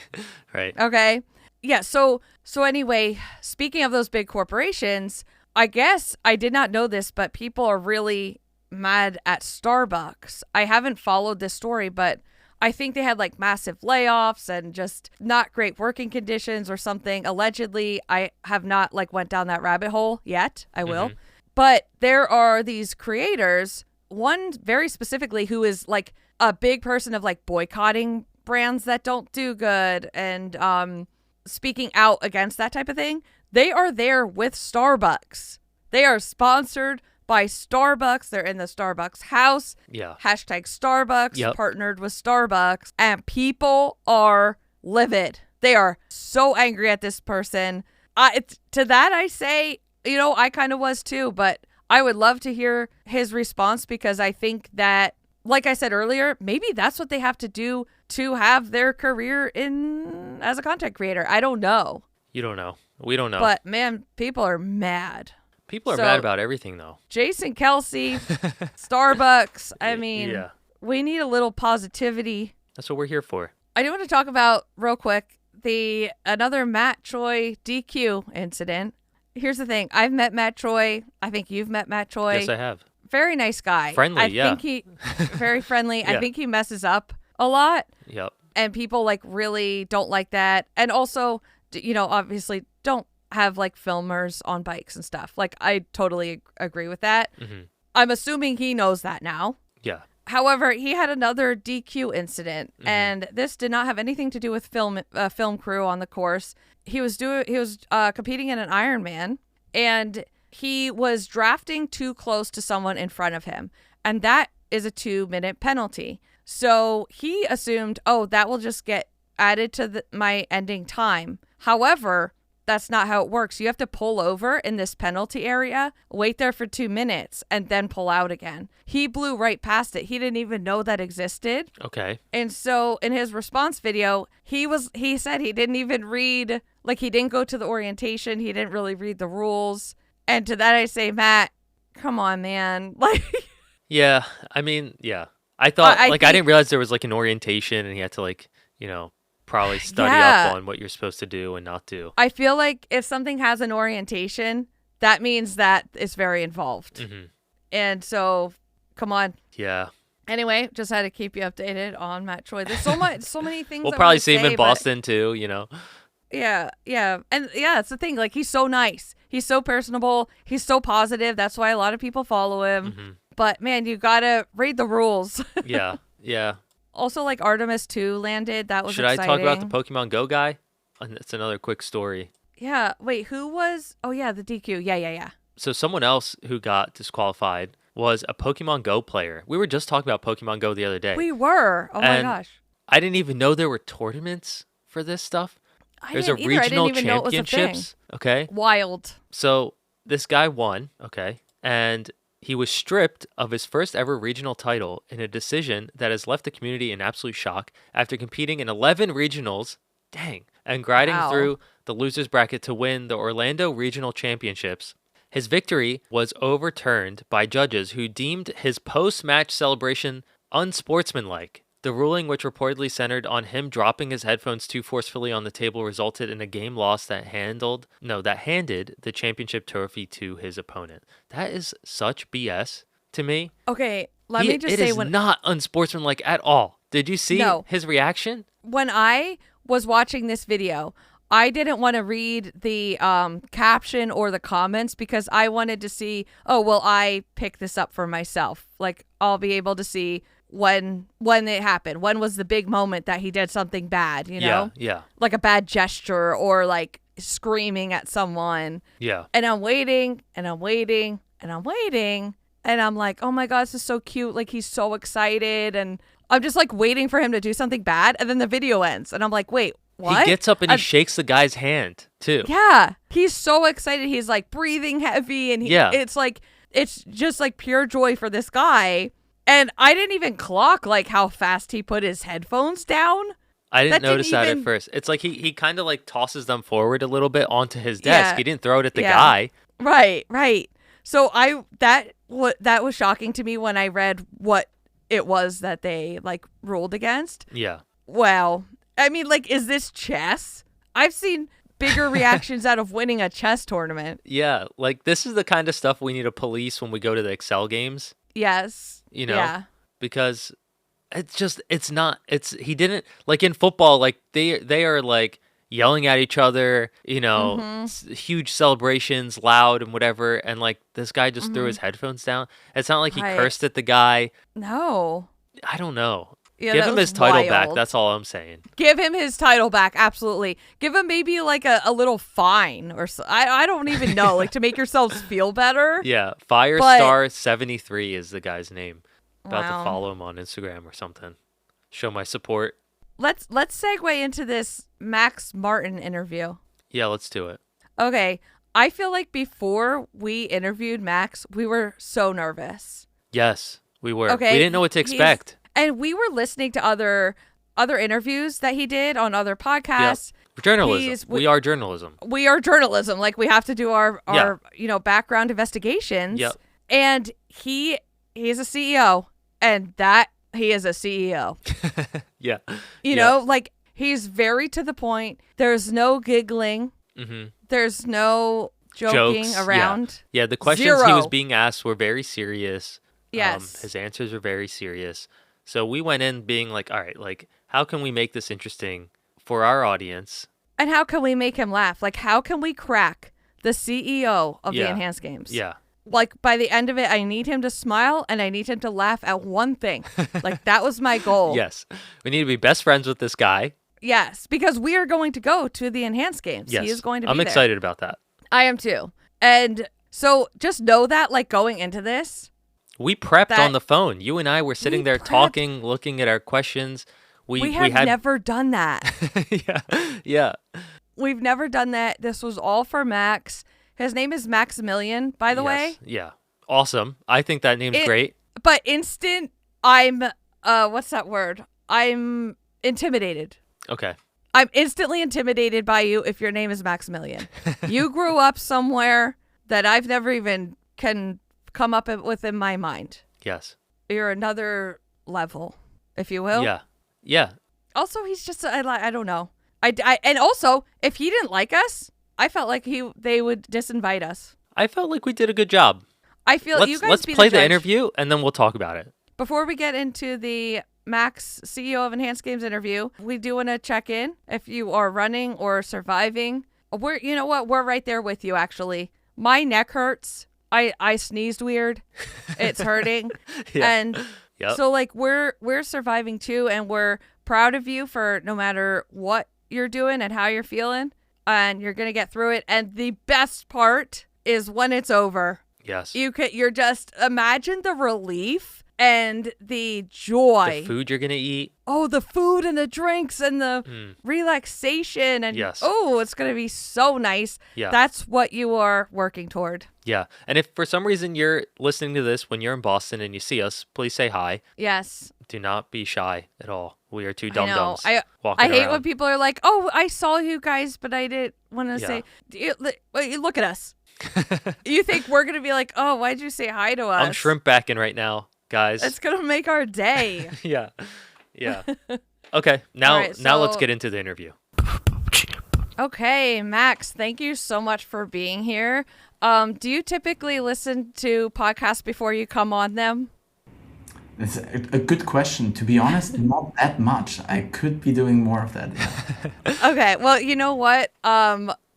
Okay. Yeah. So anyway, speaking of those big corporations, I guess I did not know this, but people are really mad at Starbucks. I haven't followed this story, but I think they had like massive layoffs and just not great working conditions or something. Allegedly, I have not like went down that rabbit hole yet. I will. But there are these creators one very specifically who is like a big person of like boycotting brands that don't do good and speaking out against that type of thing. They are there with Starbucks. They are sponsored by Starbucks. They're in the Starbucks house. Yeah. Hashtag Starbucks Yep. partnered with Starbucks. And people are livid. They are so angry at this person. To that I say, I kind of was too, but I would love to hear his response because I think that, like I said earlier, maybe that's what they have to do to have their career as a content creator. I don't know. You don't know. We don't know. But man, people are mad. People are mad about everything, though. Jason Kelce, Starbucks. I mean, we need a little positivity. That's what we're here for. I do want to talk about, real quick, another Matt Choi DQ incident. Here's the thing. I've met Matt Choi. I think you've met Matt Choi. Yes, I have. Very nice guy. Friendly, I think he very friendly. I think he messes up a lot. Yep. And people like really don't like that. And also, obviously don't have like filmers on bikes and stuff. Like I totally agree with that. Mm-hmm. I'm assuming he knows that now. Yeah. However, he had another DQ incident, and this did not have anything to do with film crew on the course. He was competing in an Ironman, and he was drafting too close to someone in front of him, and that is a 2-minute penalty. So he assumed, that will just get added to my ending time. However, that's not how it works. You have to pull over in this penalty area, wait there for 2 minutes, and then pull out again. He blew right past it. He didn't even know that existed. Okay. And so in his response video, he said he didn't even read, like he didn't go to the orientation. He didn't really read the rules. And to that I say, Matt, come on, man. Like, yeah. I mean, yeah. I thought, I didn't realize there was like an orientation and he had to like, probably study up on what you're supposed to do and not do. I feel like if something has an orientation, that means that it's very involved. Mm-hmm. And so, come on. Yeah. Anyway, just had to keep you updated on Matt Choi. There's so many things. We'll probably see him in Boston too, Yeah, and it's the thing. Like he's so nice, he's so personable, he's so positive. That's why a lot of people follow him. Mm-hmm. But man, you gotta read the rules. Yeah. Also, like Artemis 2 landed. That was exciting. Should I talk about the Pokemon Go guy? That's another quick story. Yeah. Wait, who was? Oh, yeah, the DQ. Yeah. So someone else who got disqualified was a Pokemon Go player. We were just talking about Pokemon Go the other day. We were. Oh, my gosh. I didn't even know there were tournaments for this stuff. There's a regional championships. Okay. Wild. So this guy won. Okay. And he was stripped of his first ever regional title in a decision that has left the community in absolute shock after competing in 11 regionals, and grinding through the losers bracket to win the Orlando Regional Championships. His victory was overturned by judges who deemed his post-match celebration unsportsmanlike. The ruling, which reportedly centered on him dropping his headphones too forcefully on the table, resulted in a game loss that handed the championship trophy to his opponent. That is such BS to me. Okay, let me just say, it is not unsportsmanlike at all. Did you see his reaction? When I was watching this video, I didn't want to read the caption or the comments because I wanted to see, I pick this up for myself. Like, I'll be able to see when it happened. When was the big moment that he did something bad, Yeah. Like a bad gesture or like screaming at someone. Yeah. And I'm waiting and I'm waiting and I'm waiting. And I'm like, oh my God, this is so cute. Like he's so excited. And I'm just like waiting for him to do something bad. And then the video ends. And I'm like, wait, what? He gets up and he shakes the guy's hand too. Yeah. He's so excited. He's like breathing heavy. And it's just like pure joy for this guy. And I didn't even clock like how fast he put his headphones down. I didn't notice that at first. It's like he kind of like tosses them forward a little bit onto his desk. Yeah. He didn't throw it at the guy. Right. So that was shocking to me when I read what it was that they like ruled against. Yeah. Wow. I mean, like, is this chess? I've seen bigger reactions out of winning a chess tournament. Yeah, like this is the kind of stuff we need to police when we go to the Excel games. Yes. Yeah. Because he didn't, like in football, like they are like, yelling at each other, huge celebrations, loud and whatever. And like this guy just threw his headphones down. It's not like he cursed at the guy. No. I don't know. Yeah, give him his title back. That's all I'm saying. Give him his title back. Absolutely. Give him maybe like a little fine or so. I don't even know, like to make yourselves feel better. Yeah. Firestar73 is the guy's name. About to follow him on Instagram or something. Show my support. Let's segue into this Max Martin interview. Yeah, let's do it. Okay. I feel like before we interviewed Max, we were so nervous. Yes, we were. Okay. We didn't know what to expect. And we were listening to other interviews that he did on other podcasts. Yep. Journalism. We are journalism. We are journalism. Like we have to do our background investigations. Yep. And he's a CEO, and that he is a CEO. Yeah. You know, like he's very to the point. There's no giggling. Mm-hmm. There's no joking around. Yeah, the questions he was being asked were very serious. Yes. His answers were very serious. So we went in being like, all right, like, how can we make this interesting for our audience? And how can we make him laugh? Like, how can we crack the CEO of the Enhanced Games? Yeah. Like, by the end of it, I need him to smile and I need him to laugh at one thing. Like, that was my goal. Yes. We need to be best friends with this guy. Yes, because we are going to go to the Enhanced Games. Yes. He is going to be I'm excited about that. I am too. And so just know that, like, going into this, we prepped on the phone. You and I were sitting there talking, looking at our questions. We had never done that. Yeah. We've never done that. This was all for Max. His name is Maximilian, by the way. Yeah. Awesome. I think that name's great. But I'm what's that word? I'm intimidated. Okay. I'm instantly intimidated by you if your name is Maximilian. You grew up somewhere that I've never even can come up with in my mind. Yes. You're another level, if you will. Yeah. Yeah. Also, he's just I don't know. I and also, if he didn't like us, I felt like they would disinvite us. I felt like we did a good job. I feel let's play the interview and then we'll talk about it. Before we get into the Max CEO of Enhanced Games interview, we do want to check in if you are running or surviving. You know what? We're right there with you, actually. My neck hurts. I sneezed weird. It's hurting. And so like we're surviving too, and we're proud of you for no matter what you're doing and how you're feeling, and you're going to get through it. And the best part is when it's over. Yes. You're just imagine the relief and the joy. The food you're going to eat. Oh, the food and the drinks and the relaxation. And it's going to be so nice. Yeah. That's what you are working toward. Yeah. And if for some reason you're listening to this when you're in Boston and you see us, please say hi. Yes. Do not be shy at all. We are two dum-dums. I hate when people are like, oh, I saw you guys, but I didn't want to say, look at us. You think we're going to be like, oh, why'd you say hi to us? I'm shrimp backing right now, guys. It's going to make our day. Yeah. Okay, now let's get into the interview. Okay, Max, thank you so much for being here. Do you typically listen to podcasts before you come on them? It's a good question. To be honest, not that much. I could be doing more of that. Yeah. Okay, well, you know what?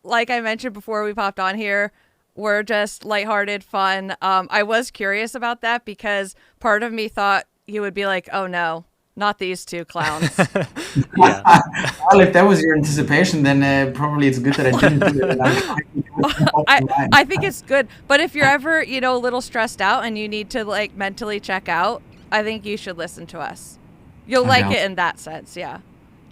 Like I mentioned before we popped on here, we're just lighthearted, fun. I was curious about that because part of me thought you would be like, oh no, not these two clowns. Yeah. Well, if that was your anticipation, then probably it's good that I didn't do it. I think it's good. But if you're ever, a little stressed out and you need to like mentally check out, I think you should listen to us. You'll like it in that sense. Yeah.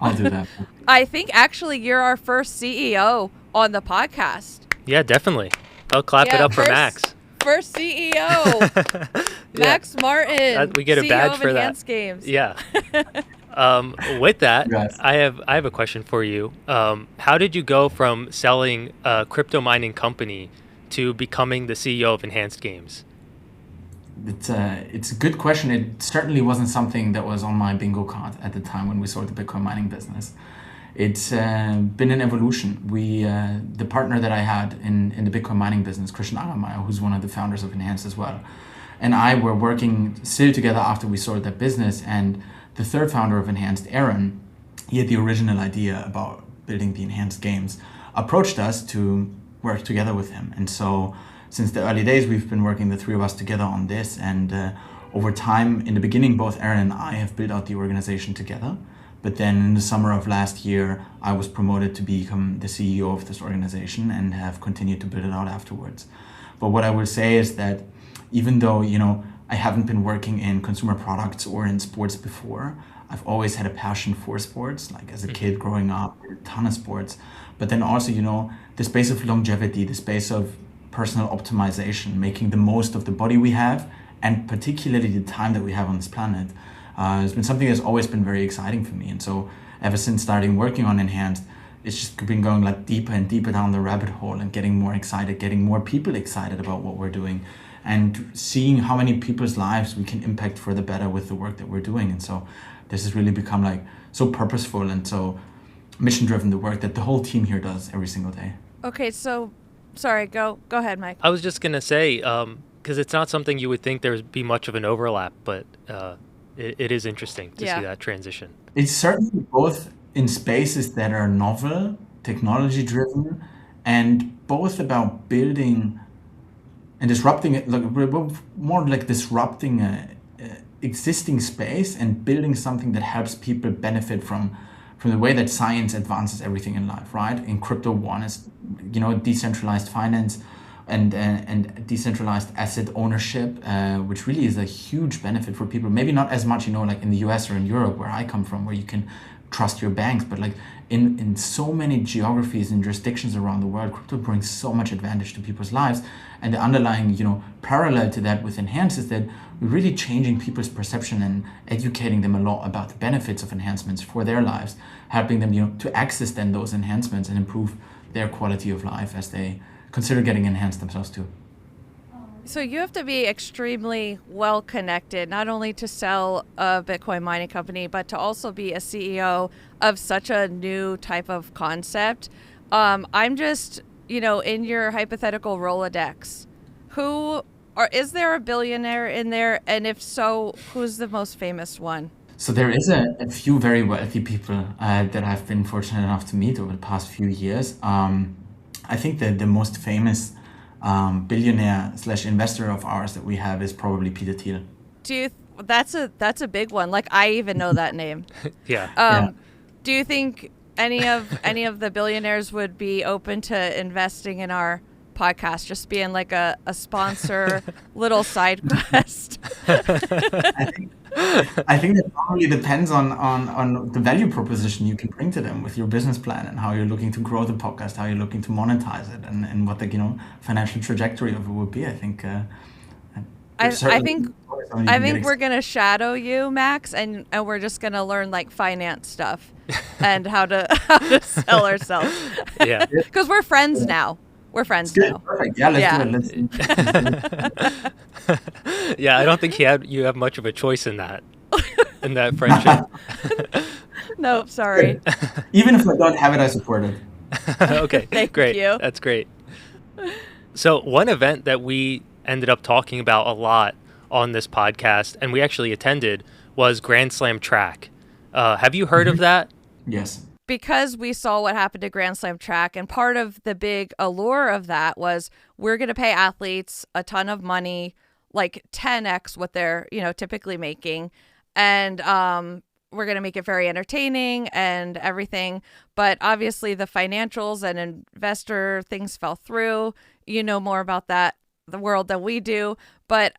I'll do that. I think actually you're our first CEO on the podcast. Yeah, definitely. I'll clap it up for Max. First CEO. Max Martin. We get a badge for that. Enhanced Games. Yeah. With that, yes. I have a question for you. How did you go from selling a crypto mining company to becoming the CEO of Enhanced Games? It's a good question. It certainly wasn't something that was on my bingo card at the time when we sold the Bitcoin mining business. It's been an evolution. The partner that I had in the Bitcoin mining business, Christian Angermeyer, who's one of the founders of Enhanced as well, and I were working still together after we sold that business. And the third founder of Enhanced, Erin, he had the original idea about building the enhanced games, approached us to work together with him. And so since the early days, we've been working, the three of us, together on this. And over time, in the beginning, both Erin and I have built out the organization together. But then in the summer of last year, I was promoted to become the CEO of this organization and have continued to build it out afterwards. But what I will say is that even though, I haven't been working in consumer products or in sports before, I've always had a passion for sports. Like as a kid growing up, a ton of sports. But then also, the space of longevity, the space of personal optimization, making the most of the body we have, and particularly the time that we have on this planet, has been something that's always been very exciting for me. And so ever since starting working on Enhanced, it's just been going like deeper and deeper down the rabbit hole and getting more excited, getting more people excited about what we're doing, and seeing how many people's lives we can impact for the better with the work that we're doing. And so this has really become like so purposeful and so mission driven, the work that the whole team here does every single day. Okay, so sorry, go ahead, Mike. I was just gonna say, because it's not something you would think there would be much of an overlap, but it is interesting to see that transition. It's certainly both in spaces that are novel, technology driven, and both about building and disrupting it. Like we're more like disrupting a existing space and building something that helps people benefit from the way that science advances everything in life, right? In crypto, one is, decentralized finance and decentralized asset ownership, which really is a huge benefit for people. Maybe not as much, like in the US or in Europe, where I come from, where you can trust your banks, but like in so many geographies and jurisdictions around the world, crypto brings so much advantage to people's lives. And the underlying, parallel to that with Enhance is that we're really changing people's perception and educating them a lot about the benefits of enhancements for their lives, helping them, to access then those enhancements and improve their quality of life as they consider getting enhanced themselves too. So you have to be extremely well connected, not only to sell a Bitcoin mining company, but to also be a CEO of such a new type of concept. I'm just, in your hypothetical Rolodex, is there a billionaire in there? And if so, who's the most famous one? So there is a few very wealthy people that I've been fortunate enough to meet over the past few years. I think that the most famous billionaire / investor of ours that we have is probably Peter Thiel. That's a big one. Like I even know that name. Yeah. Do you think any of the billionaires would be open to investing in our podcast, just being like a sponsor little side quest? I think that probably depends on the value proposition you can bring to them with your business plan and how you're looking to grow the podcast, how you're looking to monetize it, and what the financial trajectory of it would be. I think we're gonna shadow you, Max, and we're just gonna learn like finance stuff and how to sell ourselves. Yeah, because we're friends now. We're friends now. Perfect. Yeah, let's do it. Yeah, I don't think you have much of a choice in that friendship. No, sorry. Even if I don't have it, I support it. Okay, Thank great. you. That's great. So one event that we ended up talking about a lot on this podcast, and we actually attended, was Grand Slam Track. Have you heard of that? Yes. Because we saw what happened to Grand Slam Track, and part of the big allure of that was we're going to pay athletes a ton of money, like 10x what they're, typically making. And we're going to make it very entertaining and everything. But obviously the financials and investor things fell through. You know more about that, the world, than we do. But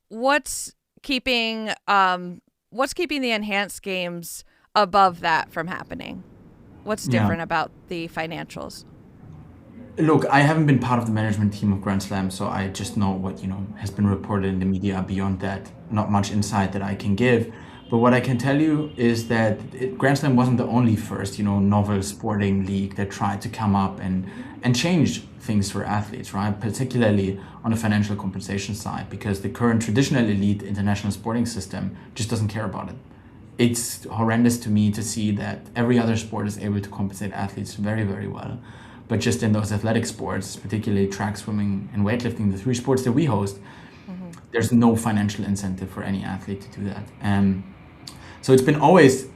what's keeping the enhanced games above that from happening? What's different about the financials? Look, I haven't been part of the management team of Grand Slam, so I just know what, has been reported in the media. Beyond that, not much insight that I can give. But what I can tell you is that Grand Slam wasn't the only first, novel sporting league that tried to come up and change things for athletes, right? Particularly on the financial compensation side, because the current traditional elite international sporting system just doesn't care about it. It's horrendous to me to see that every other sport is able to compensate athletes very, very well. But just in those athletic sports, particularly track, swimming, and weightlifting, the three sports that we host, there's no financial incentive for any athlete to do that. So it's been always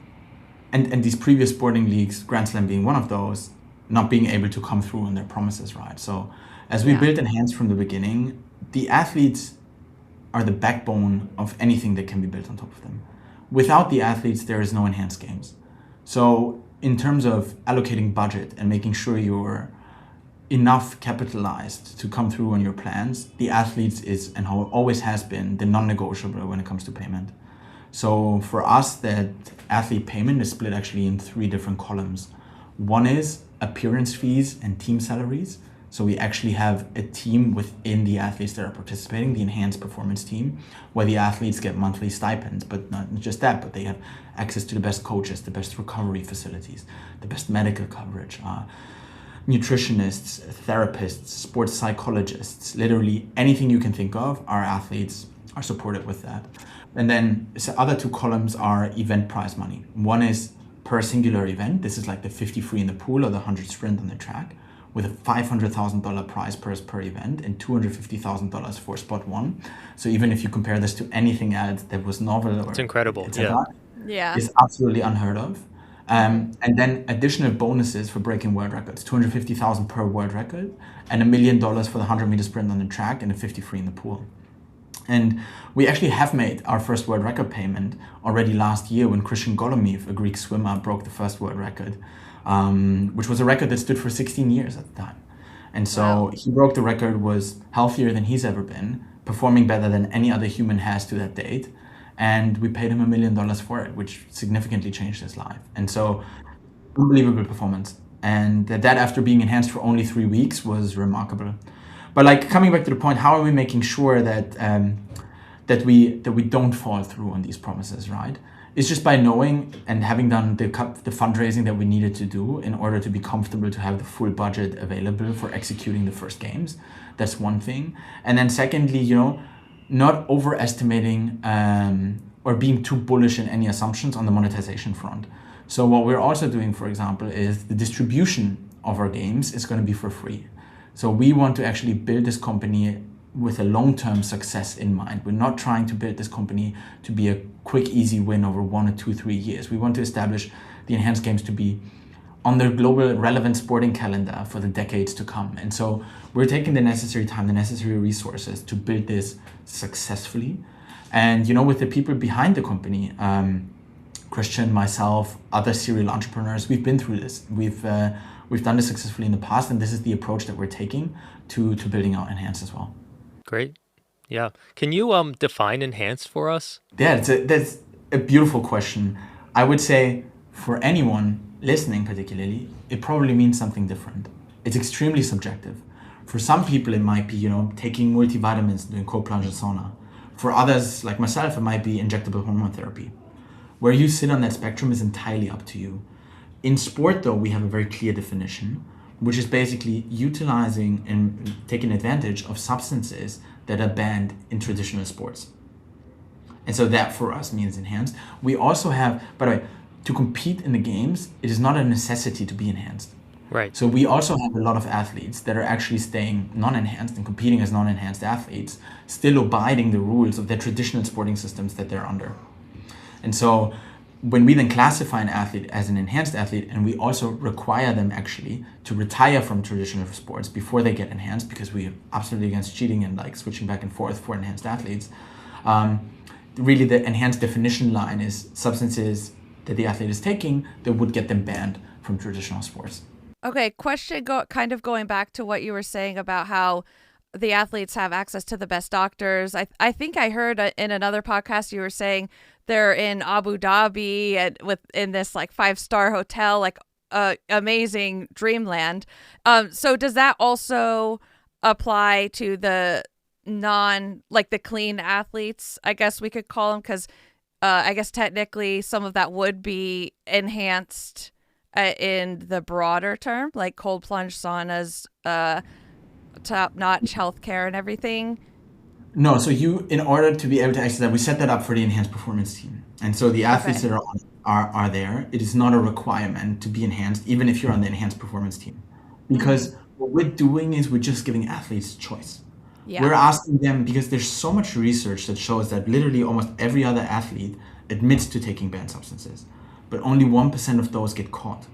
and these previous sporting leagues, Grand Slam being one of those, not being able to come through on their promises, right? So as we built Enhanced from the beginning, the athletes are the backbone of anything that can be built on top of them. Without the athletes, there is no Enhanced Games. So in terms of allocating budget and making sure you're enough capitalized to come through on your plans, the athletes is, and how it always has been, the non-negotiable when it comes to payment. So for us, that athlete payment is split actually in 3 different columns. One is appearance fees and team salaries. So we actually have a team within the athletes that are participating, the enhanced performance team, where the athletes get monthly stipends, but not just that, but they have access to the best coaches, the best recovery facilities, the best medical coverage, nutritionists, therapists, sports psychologists, literally anything you can think of, our athletes are supported with that. And then the other 2 columns are event prize money. One is per singular event. This is like the 50 free in the pool or the 100 sprint on the track, with a $500,000 prize purse per event and $250,000 for spot 1. So even if you compare this to anything else that was novel, it's incredible. It's absolutely unheard of. And then additional bonuses for breaking world records, $250,000 per world record, and $1 million for the 100-meter sprint on the track and a 50 free in the pool. And we actually have made our first world record payment already last year when Christian Golomev, a Greek swimmer, broke the first world record, which was a record that stood for 16 years at the time. And so he broke the record, was healthier than he's ever been, performing better than any other human has to that date. And we paid him $1 million for it, which significantly changed his life. And so, unbelievable performance. And that after being enhanced for only 3 weeks was remarkable. But like coming back to the point, how are we making sure that that we don't fall through on these promises, right? It's just by knowing and having done the fundraising that we needed to do in order to be comfortable to have the full budget available for executing the first games. That's one thing. And then secondly, not overestimating or being too bullish in any assumptions on the monetization front. So what we're also doing, for example, is the distribution of our games is going to be for free. So we want to actually build this company with a long-term success in mind. We're not trying to build this company to be a quick, easy win over 1 or 2, 3 years. We want to establish the Enhanced Games to be on the global relevant sporting calendar for the decades to come. And so we're taking the necessary time, the necessary resources to build this successfully. And, with the people behind the company, Christian, myself, other serial entrepreneurs, we've been through this. We've done this successfully in the past, and this is the approach that we're taking to building out Enhanced as well. Great. Yeah. Can you define Enhanced for us? Yeah, that's a beautiful question. I would say for anyone listening particularly, it probably means something different. It's extremely subjective. For some people, it might be, taking multivitamins, doing cold plunge and sauna. For others, like myself, it might be injectable hormone therapy. Where you sit on that spectrum is entirely up to you. In sport, though, we have a very clear definition, which is basically utilizing and taking advantage of substances that are banned in traditional sports. And so that for us means enhanced. We also have, by the way, to compete in the games, it is not a necessity to be enhanced. Right. So we also have a lot of athletes that are actually staying non-enhanced and competing as non-enhanced athletes, still abiding the rules of their traditional sporting systems that they're under. And so when we then classify an athlete as an enhanced athlete, and we also require them actually to retire from traditional sports before they get enhanced, because we are absolutely against cheating and like switching back and forth for enhanced athletes, really the enhanced definition line is substances that the athlete is taking that would get them banned from traditional sports. Okay, question kind of going back to what you were saying about how the athletes have access to the best doctors. I think I heard in another podcast you were saying they're in Abu Dhabi and in this like 5-star hotel, like amazing dreamland. So does that also apply to the the clean athletes, I guess we could call them? Because I guess technically some of that would be enhanced in the broader term, like cold plunge saunas, top-notch healthcare and everything. No, so in order to be able to access that, we set that up for the enhanced performance team. And so the athletes that are there, it is not a requirement to be enhanced, even if you're on the enhanced performance team. Because what we're doing is we're just giving athletes choice. Yeah. We're asking them, because there's so much research that shows that literally almost every other athlete admits to taking banned substances. but only 1% of those get caught.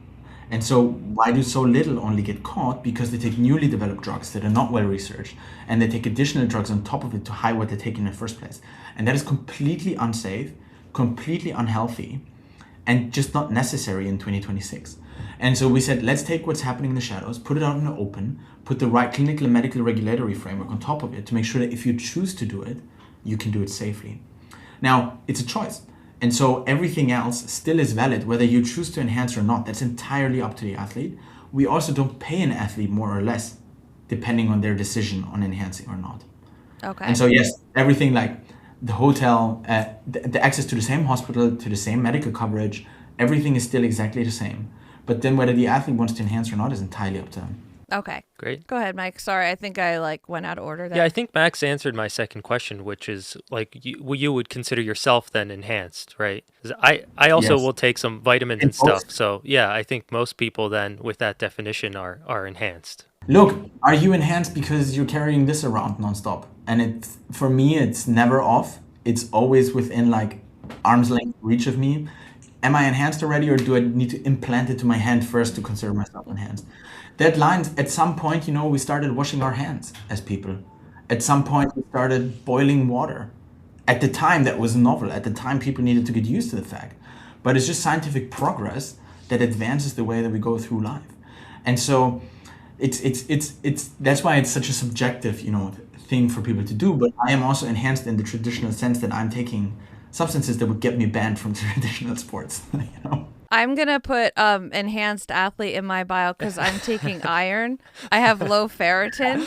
And so why do so little only get caught? Because they take newly developed drugs that are not well researched, and they take additional drugs on top of it to hide what they're taking in the first place. And that is completely unsafe, completely unhealthy, and just not necessary in 2026. And so we said, let's take what's happening in the shadows, put it out in the open, put the right clinical and medical regulatory framework on top of it to make sure that if you choose to do it, you can do it safely. Now, it's a choice. And so everything else still is valid, whether you choose to enhance or not. That's entirely up to the athlete. We also don't pay an athlete more or less, depending on their decision on enhancing or not. Okay. And so, yes, everything like the hotel, the access to the same hospital, to the same medical coverage, everything is still exactly the same. But then whether the athlete wants to enhance or not is entirely up to them. Okay. Great. Go ahead, Mike. Sorry, I think I went out of order there. Yeah, I think Max answered my second question, which is you would consider yourself then enhanced, right? 'Cause I also will take some vitamins and stuff. So yeah, I think most people then with that definition are enhanced. Look, are you enhanced because you're carrying this around nonstop? And for me, it's never off. It's always within like arm's length reach of me. Am I enhanced already, or do I need to implant it to my hand first to consider myself enhanced? That line, at some point, we started washing our hands as people. At some point, we started boiling water. At the time, that was novel. At the time, people needed to get used to the fact. But it's just scientific progress that advances the way that we go through life. And so it's that's why it's such a subjective, thing for people to do. But I am also enhanced in the traditional sense that I'm taking substances that would get me banned from traditional sports. I'm going to put enhanced athlete in my bio because I'm taking iron. I have low ferritin,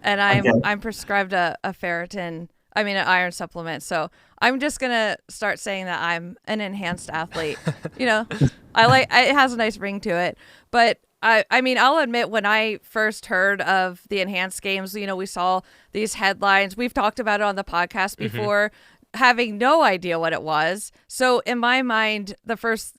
and I'm prescribed an iron supplement. So I'm just going to start saying that I'm an enhanced athlete. It has a nice ring to it. But I'll admit, when I first heard of the enhanced games, we saw these headlines. We've talked about it on the podcast before, having no idea what it was. So in my mind, the first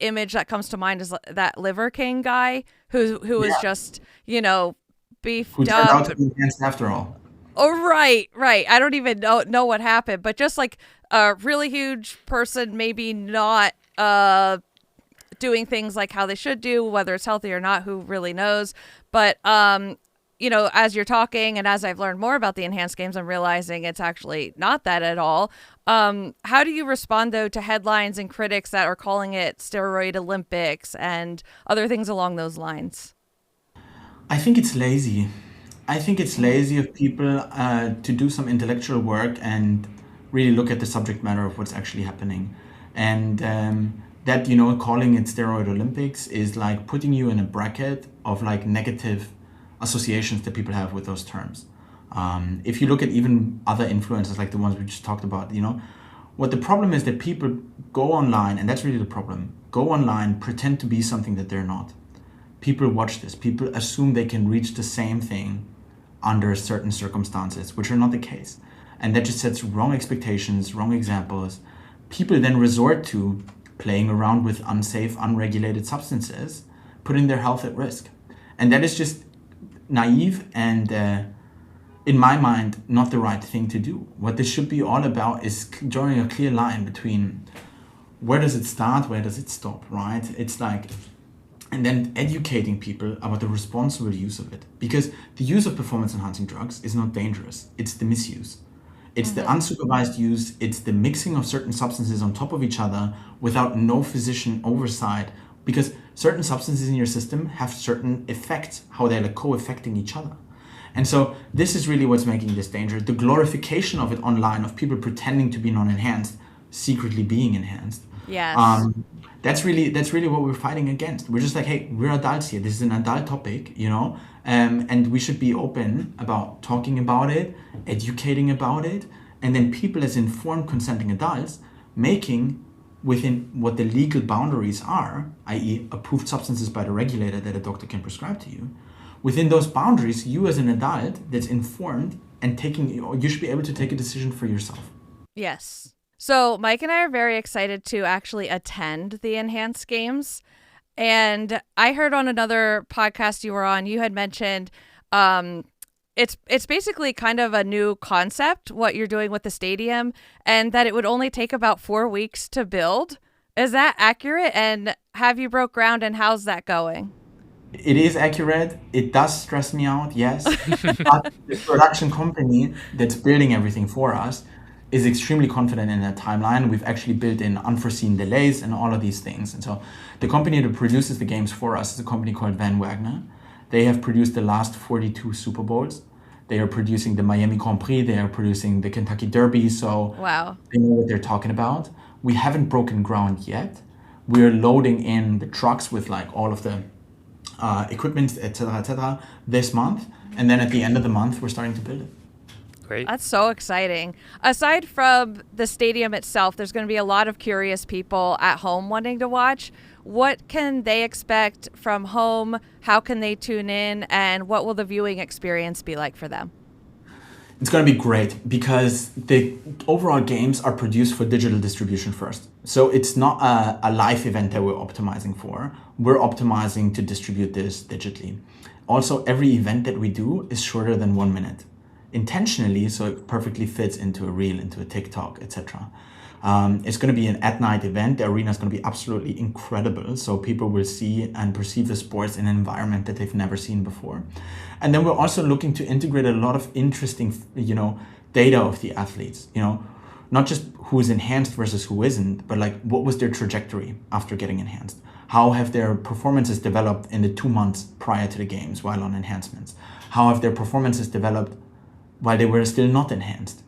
image that comes to mind is that Liver King guy who was just, beefed who turned out to be enhanced after all. Oh, right. I don't even know what happened, but just like a really huge person, maybe not doing things like how they should do, whether it's healthy or not, who really knows. But as you're talking and as I've learned more about the enhanced games, I'm realizing it's actually not that at all. How do you respond, though, to headlines and critics that are calling it steroid Olympics and other things along those lines? I think it's lazy. I think it's lazy of people to do some intellectual work and really look at the subject matter of what's actually happening. And that, calling it steroid Olympics is like putting you in a bracket of like negative associations that people have with those terms. If you look at even other influencers like the ones we just talked about, what the problem is that people go online, and that's really the problem, go online, pretend to be something that they're not. People watch this. People assume they can reach the same thing under certain circumstances, which are not the case. And that just sets wrong expectations, wrong examples. People then resort to playing around with unsafe, unregulated substances, putting their health at risk. And that is just naive and, in my mind, not the right thing to do. What this should be all about is drawing a clear line between where does it start, where does it stop, right? It's like, and then educating people about the responsible use of it. Because the use of performance-enhancing drugs is not dangerous. It's the misuse. It's the unsupervised use. It's the mixing of certain substances on top of each other without no physician oversight. Because certain substances in your system have certain effects, how they're like co-affecting each other. And so this is really what's making this dangerous. The glorification of it online, of people pretending to be non-enhanced, secretly being enhanced. Yes. That's really what we're fighting against. We're just like, hey, we're adults here. This is an adult topic, and we should be open about talking about it, educating about it, and then people as informed consenting adults making within what the legal boundaries are, i.e. approved substances by the regulator that a doctor can prescribe to you. Within those boundaries, you as an adult that's informed and you should be able to take a decision for yourself. Yes. So Mike and I are very excited to actually attend the enhanced games. And I heard on another podcast you were on, you had mentioned it's basically kind of a new concept, what you're doing with the stadium, and that it would only take about 4 weeks to build. Is that accurate? And have you broke ground, and how's that going? It is accurate. It does stress me out, yes. But the production company that's building everything for us is extremely confident in that timeline. We've actually built in unforeseen delays and all of these things. And so the company that produces the games for us is a company called Van Wagner. They have produced the last 42 Super Bowls. They are producing the Miami Grand Prix. They are producing the Kentucky Derby. So Wow. they know what they're talking about. We haven't broken ground yet. We're loading in the trucks with like all of the equipment, etc., this month. And then at the end of the month, we're starting to build it. Great. That's so exciting. Aside from the stadium itself, there's going to be a lot of curious people at home wanting to watch. What can they expect from home? How can they tune in? And what will the viewing experience be like for them? It's going to be great because the overall games are produced for digital distribution first. So it's not a live event that we're optimizing for. We're optimizing to distribute this digitally. Also, every event that we do is shorter than 1 minute. Intentionally, so it perfectly fits into a reel, into a TikTok, etc. It's going to be an at-night event. The arena is going to be absolutely incredible, so people will see and perceive the sports in an environment that they've never seen before. And then we're also looking to integrate a lot of interesting, data of the athletes. Not just who is enhanced versus who isn't, but like what was their trajectory after getting enhanced? How have their performances developed in the 2 months prior to the games while on enhancements? How have their performances developed while they were still not enhanced?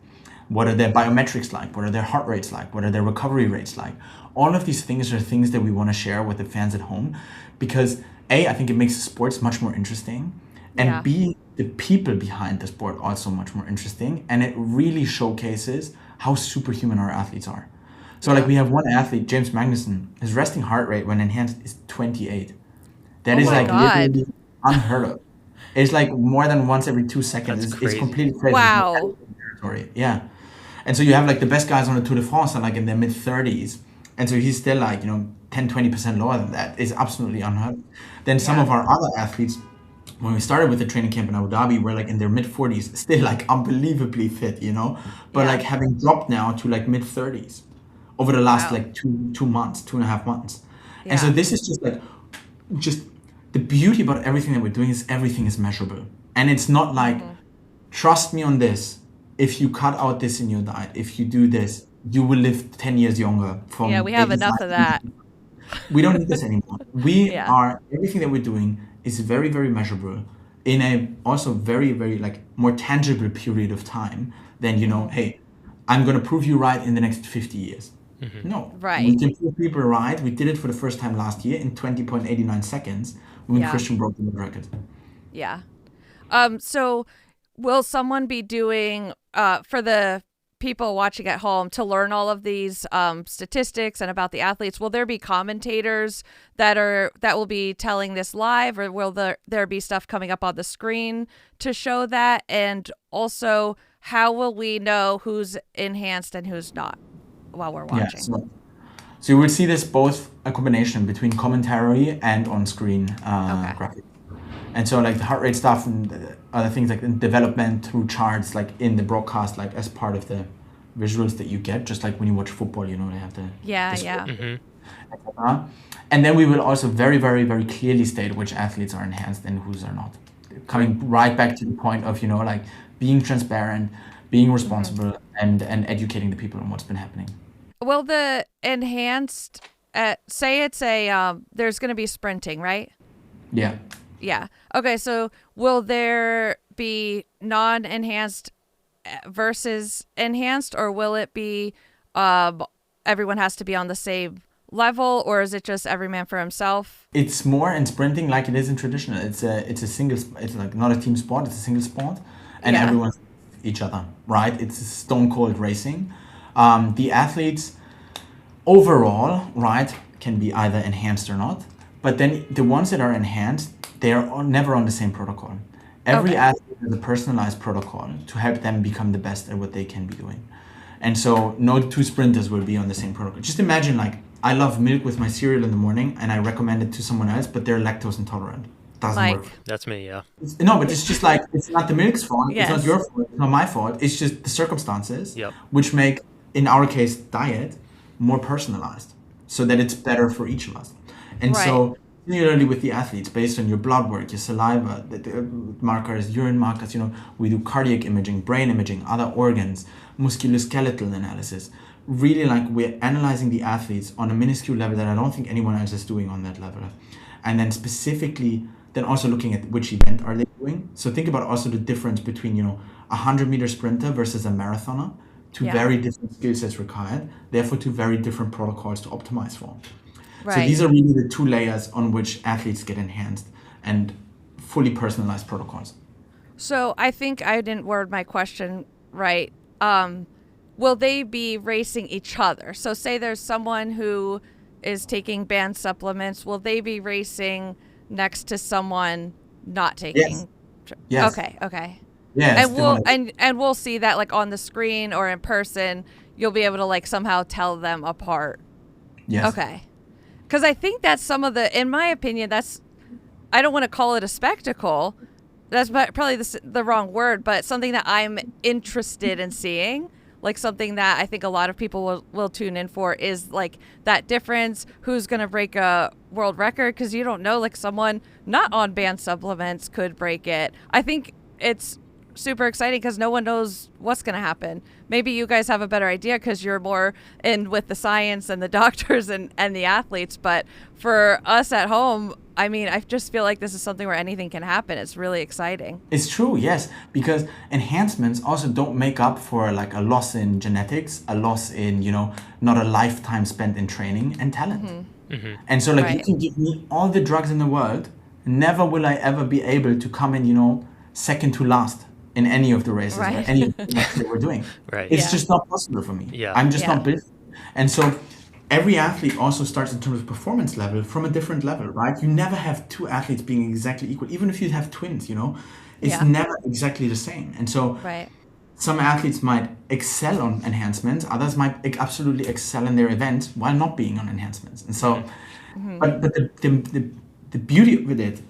What are their biometrics like? What are their heart rates like? What are their recovery rates like? All of these things are things that we want to share with the fans at home because A, I think it makes the sports much more interesting, and B, the people behind the sport also much more interesting, and it really showcases how superhuman our athletes are. So like we have one athlete, James Magnuson, his resting heart rate when enhanced is 28. That is like literally unheard of. It's like more than once every 2 seconds. It's completely crazy. Wow. Yeah. And so you have like the best guys on the Tour de France are like in their mid 30s. And so he's still like, 10, 20% lower than that. It's absolutely unheard of. Then some of our other athletes, when we started with the training camp in Abu Dhabi, were like in their mid 40s, still like unbelievably fit, but like having dropped now to like mid 30s over the last like 2 months, 2.5 months. Yeah. And so this is just the beauty about everything that we're doing is everything is measurable. And it's not like, trust me on this. If you cut out this in your diet, if you do this, you will live 10 years younger. We have enough of that. We don't need this anymore. Everything that we're doing is very, very measurable in a also very, very like more tangible period of time than, hey, I'm going to prove you right in the next 50 years. Mm-hmm. No. Right. We can prove people right. We did it for the first time last year in 20.89 seconds when Christian broke the world record. Yeah. So will someone be doing, for the people watching at home, to learn all of these statistics and about the athletes, will there be commentators that will be telling this live, or will there be stuff coming up on the screen to show that? And also, how will we know who's enhanced and who's not while we're watching? Yeah, so you will see this both a combination between commentary and on-screen graphics. And so like the heart rate stuff and other things like in development through charts, like in the broadcast, like as part of the visuals that you get, just like when you watch football, they have the Mm-hmm. And then we will also very, very, very clearly state which athletes are enhanced and whose are not. Coming right back to the point of, like being transparent, being responsible, and educating the people on what's been happening. Will the enhanced, say it's there's going to be sprinting, right? Yeah. Yeah. Okay, so will there be non-enhanced versus enhanced, or will it be everyone has to be on the same level, or is it just every man for himself? It's more in sprinting like it is in traditional. It's a single. It's like not a team sport. It's a single sport, and everyone's each other, right? It's stone cold racing. The athletes overall, right, can be either enhanced or not. But then the ones that are enhanced, they are never on the same protocol. Every athlete has a personalized protocol to help them become the best at what they can be doing. And so no two sprinters will be on the same protocol. Just imagine like I love milk with my cereal in the morning and I recommend it to someone else, but they're lactose intolerant. Doesn't work. That's me, yeah. No, but it's just like, it's not the milk's fault. Yes. It's not your fault. It's not my fault. It's just the circumstances which make, in our case, diet more personalized. so that it's better for each of us. And so similarly with the athletes, based on your blood work, your saliva, the markers, urine markers, we do cardiac imaging, brain imaging, other organs, musculoskeletal analysis. Really, like, we're analyzing the athletes on a minuscule level that I don't think anyone else is doing on that level. And then specifically, then also looking at which event are they doing. So think about also the difference between, a 100-meter sprinter versus a marathoner. Two very different skill sets required, therefore two very different protocols to optimize for. Right. So these are really the two layers on which athletes get enhanced and fully personalized protocols. So I think I didn't word my question right. Will they be racing each other? So say there's someone who is taking banned supplements. Will they be racing next to someone not taking? Yes. Okay. Yes. And we'll see that, like, on the screen or in person. You'll be able to, like, somehow tell them apart. Yes. Okay. Because I think that's some of the, in my opinion, I don't want to call it a spectacle. That's probably the wrong word, but something that I'm interested in seeing. Like, something that I think a lot of people will tune in for is, like, that difference, who's going to break a world record, because you don't know, like, someone not on banned supplements could break it. I think it's super exciting because no one knows what's going to happen. Maybe you guys have a better idea because you're more in with the science and the doctors and the athletes. But for us at home, I mean, I just feel like this is something where anything can happen. It's really exciting. It's true, yes, because enhancements also don't make up for, like, a loss in genetics, a loss in, not a lifetime spent in training and talent. Mm-hmm. Mm-hmm. And so, like, you can give me all the drugs in the world, never will I ever be able to come in, second to last in any of the races or any of the things that we're doing. Right. It's just not possible for me. Yeah. I'm just not built. And so every athlete also starts in terms of performance level from a different level, right? You never have two athletes being exactly equal. Even if you have twins, it's never exactly the same. And so some athletes might excel on enhancements, others might absolutely excel in their events while not being on enhancements. And so, but the beauty with it,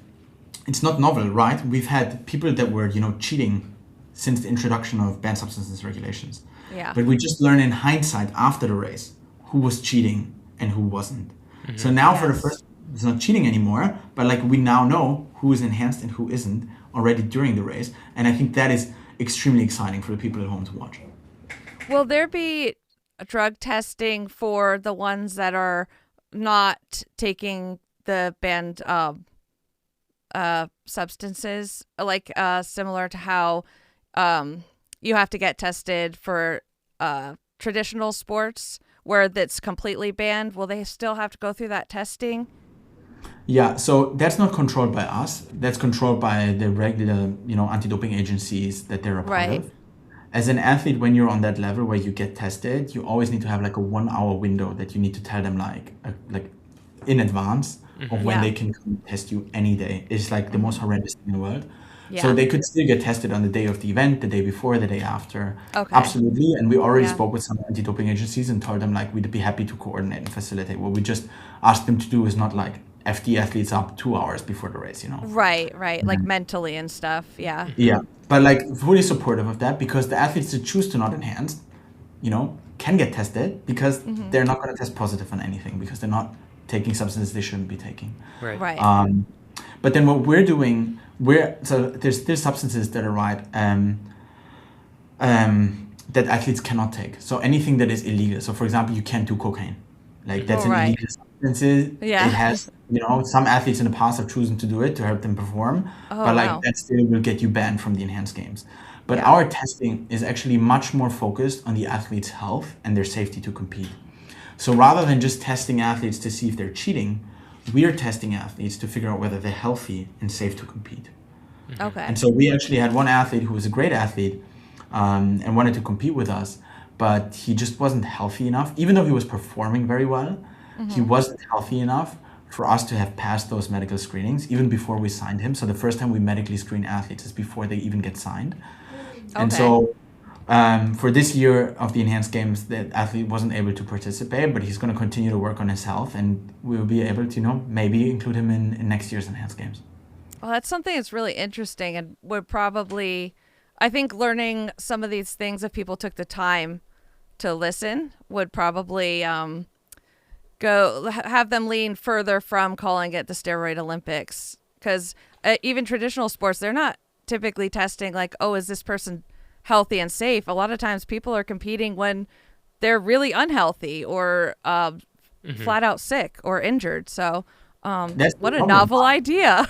it's not novel, right? We've had people that were, cheating since the introduction of banned substances regulations. Yeah. But we just learn in hindsight after the race who was cheating and who wasn't. Mm-hmm. So now for the first, it's not cheating anymore, but, like, we now know who is enhanced and who isn't already during the race. And I think that is extremely exciting for the people at home to watch. Will there be drug testing for the ones that are not taking the banned substances, like similar to how you have to get tested for traditional sports where that's completely banned? Will they still have to go through that testing? Yeah, so that's not controlled by us. That's controlled by the regular, anti-doping agencies that they're a part of. As an athlete, when you're on that level where you get tested, you always need to have, like, a 1-hour window that you need to tell them, like in advance of when they can come test you any day. It's, like, the most horrendous thing in the world. Yeah. So they could still get tested on the day of the event, the day before, the day after. Okay. Absolutely. And we already spoke with some anti-doping agencies and told them, like, we'd be happy to coordinate and facilitate. What we just asked them to do is not, like, FD athletes up 2 hours before the race, Right. Like mentally and stuff. Yeah. Yeah. But, like, fully supportive of that, because the athletes that choose to not enhance, can get tested because they're not going to test positive on anything because they're not taking substances they shouldn't be taking. Right. But then what we're doing, so there's substances that are that athletes cannot take. So anything that is illegal. So, for example, you can't do cocaine. Like, that's an illegal substance. Yeah. It has, some athletes in the past have chosen to do it to help them perform. But, like, that still will get you banned from the enhanced games. But our testing is actually much more focused on the athlete's health and their safety to compete. So rather than just testing athletes to see if they're cheating, we're testing athletes to figure out whether they're healthy and safe to compete. Okay. And so we actually had one athlete who was a great athlete and wanted to compete with us, but he just wasn't healthy enough. Even though he was performing very well, he wasn't healthy enough for us to have passed those medical screenings even before we signed him. So the first time we medically screen athletes is before they even get signed. Okay. And so for this year of the Enhanced Games, the athlete wasn't able to participate, but he's going to continue to work on his health, and we'll be able to, maybe include him in next year's Enhanced Games. Well, that's something that's really interesting and would probably, I think learning some of these things, if people took the time to listen, would probably have them lean further from calling it the steroid Olympics, because even traditional sports, they're not typically testing like, oh, is this person healthy and safe? A lot of times people are competing when they're really unhealthy or flat out sick or injured. So what a novel idea.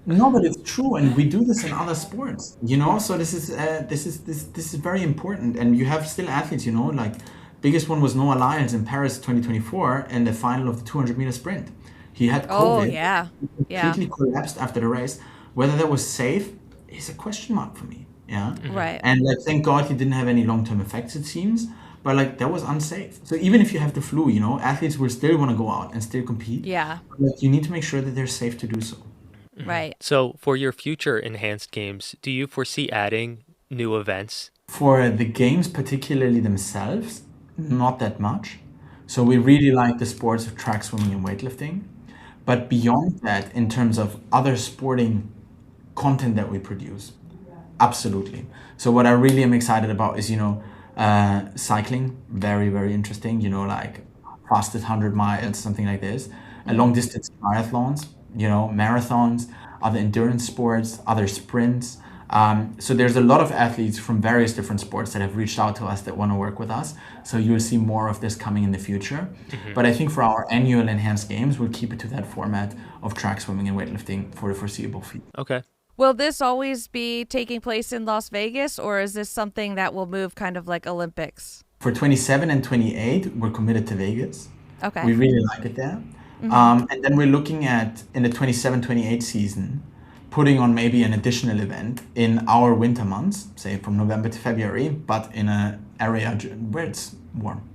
No, but it's true, and we do this in other sports, So this is very important, and you have still athletes, like biggest one was Noah Lyles in Paris 2024 in the final of the 200-meter sprint. He had COVID. Oh yeah, he completely collapsed after the race. Whether that was safe is a question mark for me. Yeah, right. And thank God he didn't have any long-term effects, it seems. But that was unsafe. So even if you have the flu, athletes will still want to go out and still compete. Yeah. But you need to make sure that they're safe to do so. Right. So for your future enhanced games, do you foresee adding new events? For the games, particularly themselves, not that much. So we really like the sports of track swimming and weightlifting. But beyond that, in terms of other sporting content that we produce, absolutely. So what I really am excited about is, cycling, very, very interesting, like fastest 100 miles, something like this. Long distance triathlons, marathons, other endurance sports, other sprints. So there's a lot of athletes from various different sports that have reached out to us that want to work with us. So you'll see more of this coming in the future. But I think for our annual enhanced games, we'll keep it to that format of track swimming and weightlifting for the foreseeable future. Okay. Will this always be taking place in Las Vegas, or is this something that will move kind of like Olympics? For 27 and 28, we're committed to Vegas. Okay. We really like it there. And then we're looking at, in the 27-28 season, putting on maybe an additional event in our winter months, say from November to February, but in an area where it's warm.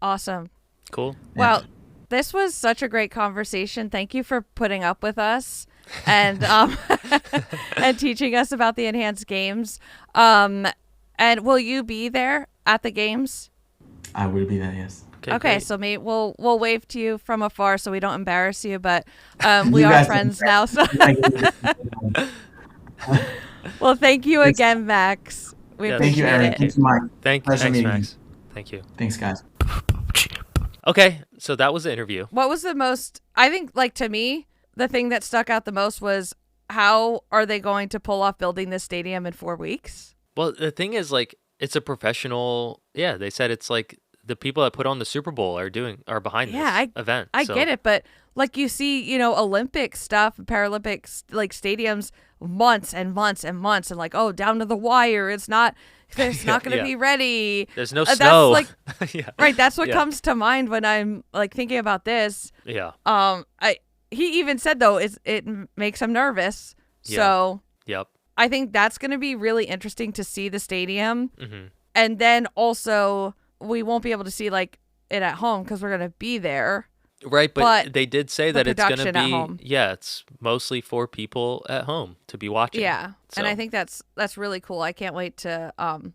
Awesome. Cool. Well, this was such a great conversation. Thank you for putting up with us and and teaching us about the enhanced games. And will you be there at the games? I will be there, yes. Okay, so maybe we'll wave to you from afar so we don't embarrass you, but we are friends now. So well, thank you again, Max. We Thank you, Erin. Thank you, Mike. Thanks, Max. Thank you. Thanks, guys. Okay, so that was the interview. What was the most, I think, like, to me, the thing that stuck out the most was how are they going to pull off building this stadium in 4 weeks? Well, the thing is, like, it's a professional, they said it's like the people that put on the Super Bowl are behind this event. I get it, but like you see, Olympic stuff, Paralympics, like stadiums, months and months and months, and like, oh, down to the wire. It's not going to be ready. There's no snow. That's like, right. That's what comes to mind when I'm like thinking about this. Yeah. He even said though, it makes him nervous. Yeah. So. Yep. I think that's going to be really interesting to see the stadium, and then also we won't be able to see like it at home because we're going to be there. Right, but they did say that it's going to be home. It's mostly for people at home to be watching. Yeah, so. And I think that's really cool. I can't wait to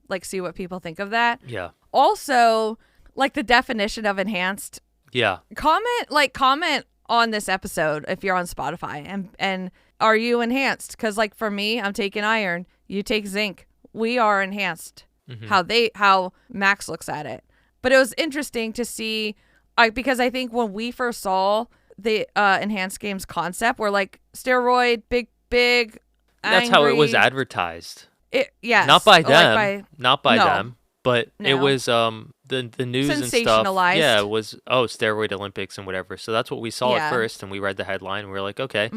like see what people think of that. Yeah. Also, like the definition of enhanced. Yeah. Comment on this episode if you're on Spotify and are you enhanced? Because like for me, I'm taking iron. You take zinc. We are enhanced. How Max looks at it. But it was interesting to see, because I think when we first saw the enhanced games concept, we're like steroid, big. That's angry. how it was advertised. Yes. Not by them. Not by them. But No. it was the news and stuff. Sensationalized. Yeah, it was steroid Olympics and whatever. So that's what we saw at first, and we read the headline and we were like, okay.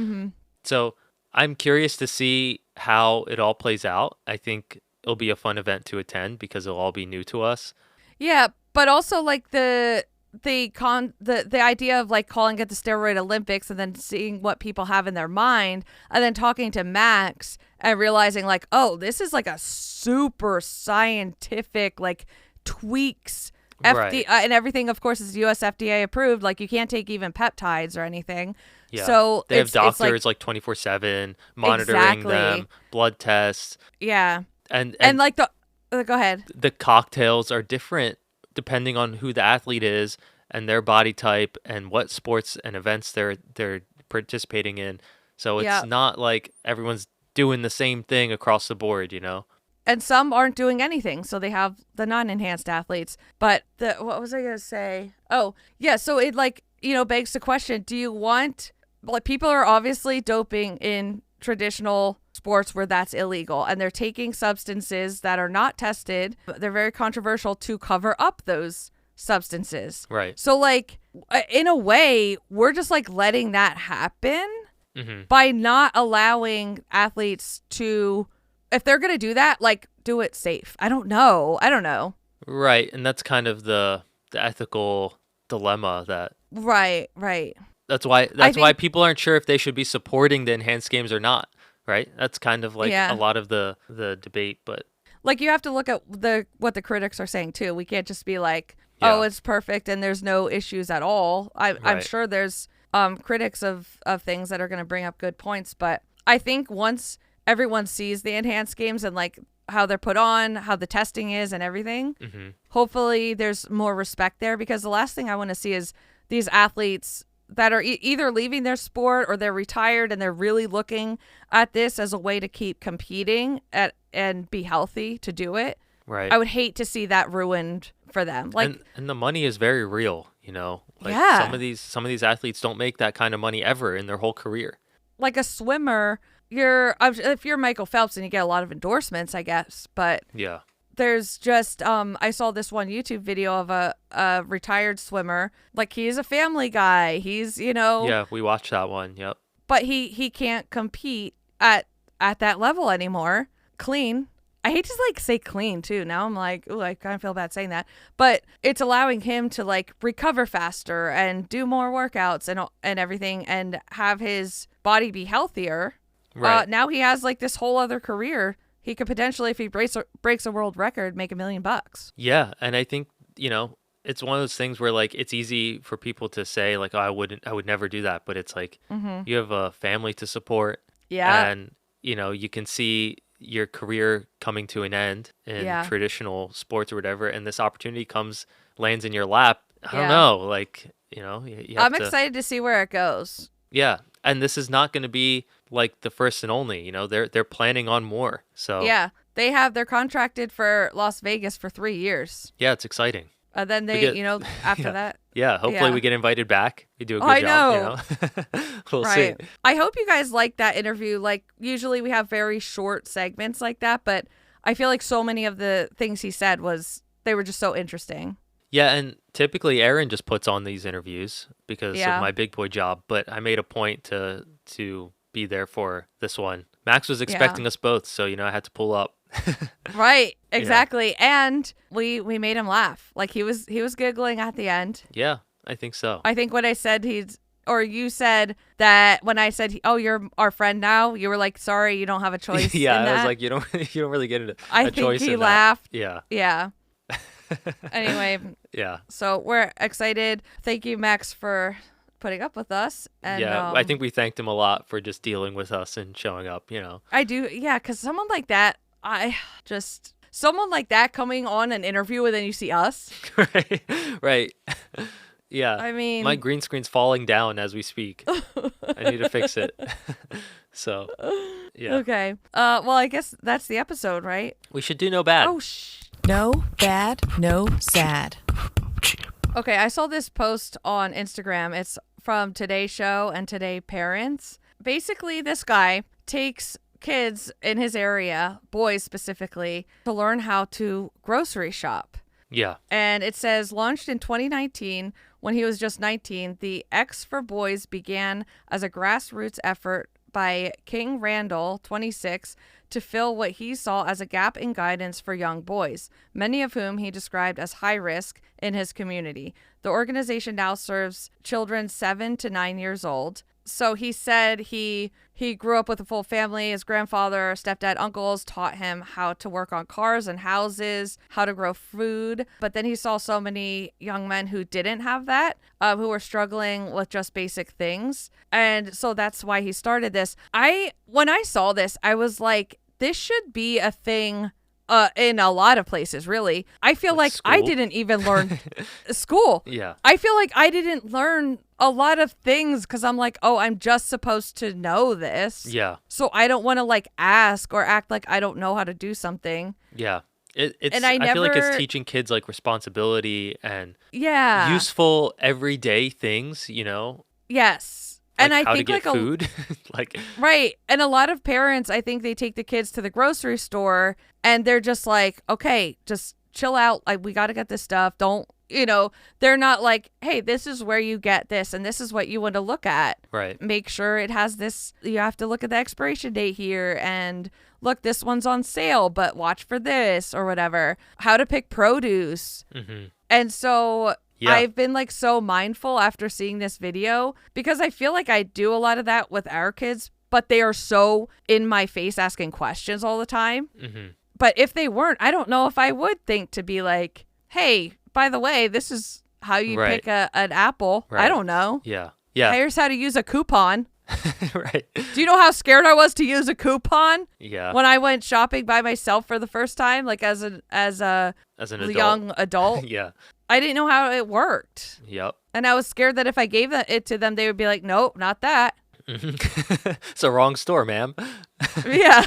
So I'm curious to see how it all plays out. I think it'll be a fun event to attend because it'll all be new to us. Yeah, but also like the idea of like calling it the steroid Olympics and then seeing what people have in their mind and then talking to Max and realizing like, oh, this is like a super scientific like tweaks. Right. And everything, of course, is US FDA approved. Like you can't take even peptides or anything. Yeah. So they have doctors like 24/7 monitoring them, blood tests. Yeah. And like go ahead. The cocktails are different depending on who the athlete is and their body type and what sports and events they're participating in. So it's not like everyone's doing the same thing across the board, and some aren't doing anything. So they have the non-enhanced athletes. But what was I going to say? Oh, yeah. So it begs the question, do you want, people are obviously doping in traditional sports where that's illegal, and they're taking substances that are not tested. They're very controversial to cover up those substances. Right. So in a way, we're just letting that happen by not allowing athletes to, if they're going to do that, do it safe. I don't know. Right. And that's kind of the ethical dilemma that. Right. That's why people aren't sure if they should be supporting the enhanced games or not. Right. That's kind of a lot of the debate, but you have to look at what the critics are saying too. We can't just be oh, it's perfect and there's no issues at all. I'm sure there's critics of things that are going to bring up good points, but I think once everyone sees the enhanced games and how they're put on, how the testing is and everything, hopefully there's more respect there, because the last thing I want to see is these athletes that are either leaving their sport or they're retired and they're really looking at this as a way to keep competing and be healthy to do it. Right. I would hate to see that ruined for them. And the money is very real, some of these athletes don't make that kind of money ever in their whole career. Like a swimmer, if you're Michael Phelps and you get a lot of endorsements, I guess, but yeah. There's just I saw this one YouTube video of a retired swimmer. He's a family guy. He's Yeah, we watched that one. Yep. But he can't compete at that level anymore. Clean. I hate to say clean too. Now I'm ooh, I kind of feel bad saying that. But it's allowing him to recover faster and do more workouts and everything and have his body be healthier. Right. Now he has this whole other career. He could potentially, if he breaks a world record, make $1 million. Yeah, and I think it's one of those things where it's easy for people to say oh, I would never do that, but it's you have a family to support. Yeah, and you can see your career coming to an end in traditional sports or whatever, and this opportunity lands in your lap. I don't know, I'm excited to see where it goes. Yeah, and this is not going to be the first and only. They're planning on more. So yeah, they're contracted for Las Vegas for 3 years. Yeah, it's exciting. And then they, after that. Yeah, hopefully we get invited back. We do a good job. We'll see. I hope you guys like that interview. Usually we have very short segments like that, but I feel so many of the things he said they were just so interesting. Yeah, and typically Erin just puts on these interviews because of my big boy job, but I made a point to be there for this one. Max was expecting us both, so I had to pull up. Right, exactly. And we made him laugh. He was giggling at the end. Yeah, I think so. I think when I said you said that when I said, "Oh, you're our friend now," you were sorry, you don't have a choice. Yeah, in that. I was you don't really get a choice. I think he laughed. That. Yeah. Anyway. Yeah. So we're excited. Thank you, Max, for putting up with us. And, I think we thanked him a lot for just dealing with us and showing up. I do. Yeah, because someone like that, someone like that coming on an interview and then you see us. Right. Yeah. I mean, my green screen's falling down as we speak. I need to fix it. So, yeah. Okay. Well, I guess that's the episode, right? We should do no bad. Oh, No bad, no sad. Okay, I saw this post on Instagram. It's from Today Show and Today Parents. Basically, this guy takes kids in his area, boys specifically, to learn how to grocery shop. Yeah. And it says, launched in 2019, when he was just 19, the X for Boys began as a grassroots effort by King Randall, 26, to fill what he saw as a gap in guidance for young boys, many of whom he described as high risk in his community. The organization now serves children 7 to 9 years old. So he said he grew up with a full family. His grandfather, stepdad, uncles taught him how to work on cars and houses, how to grow food. But then he saw so many young men who didn't have that, who were struggling with just basic things. And so that's why he started this. When I saw this, I was like, this should be a thing in a lot of places, really. I feel like I didn't even learn school. Yeah. I feel like I didn't learn a lot of things because I'm like, oh, I'm just supposed to know this. Yeah. So I don't want to like ask or act like I don't know how to do something. Yeah. I feel like it's teaching kids like responsibility and useful everyday things, you know? Yes. Like and I how think to get like food. Like right. And a lot of parents, I think they take the kids to the grocery store and they're just like, okay, just chill out. Like we got to get this stuff. Don't, they're not like, hey, this is where you get this and this is what you want to look at. Right. Make sure it has this. You have to look at the expiration date here and look, this one's on sale, but watch for this or whatever. How to pick produce. Mm-hmm. And so I've been like so mindful after seeing this video because I feel like I do a lot of that with our kids, but they are so in my face asking questions all the time. Mm-hmm. But if they weren't, I don't know if I would think to be like, hey, by the way, this is how you pick an apple. Right. I don't know. Yeah. Yeah. Here's how to use a coupon. Right. Do you know how scared I was to use a coupon? Yeah. When I went shopping by myself for the first time, like as an young adult. Yeah. I didn't know how it worked. Yep. And I was scared that if I gave it to them, they would be like, nope, not that. It's a wrong store, ma'am. Yeah.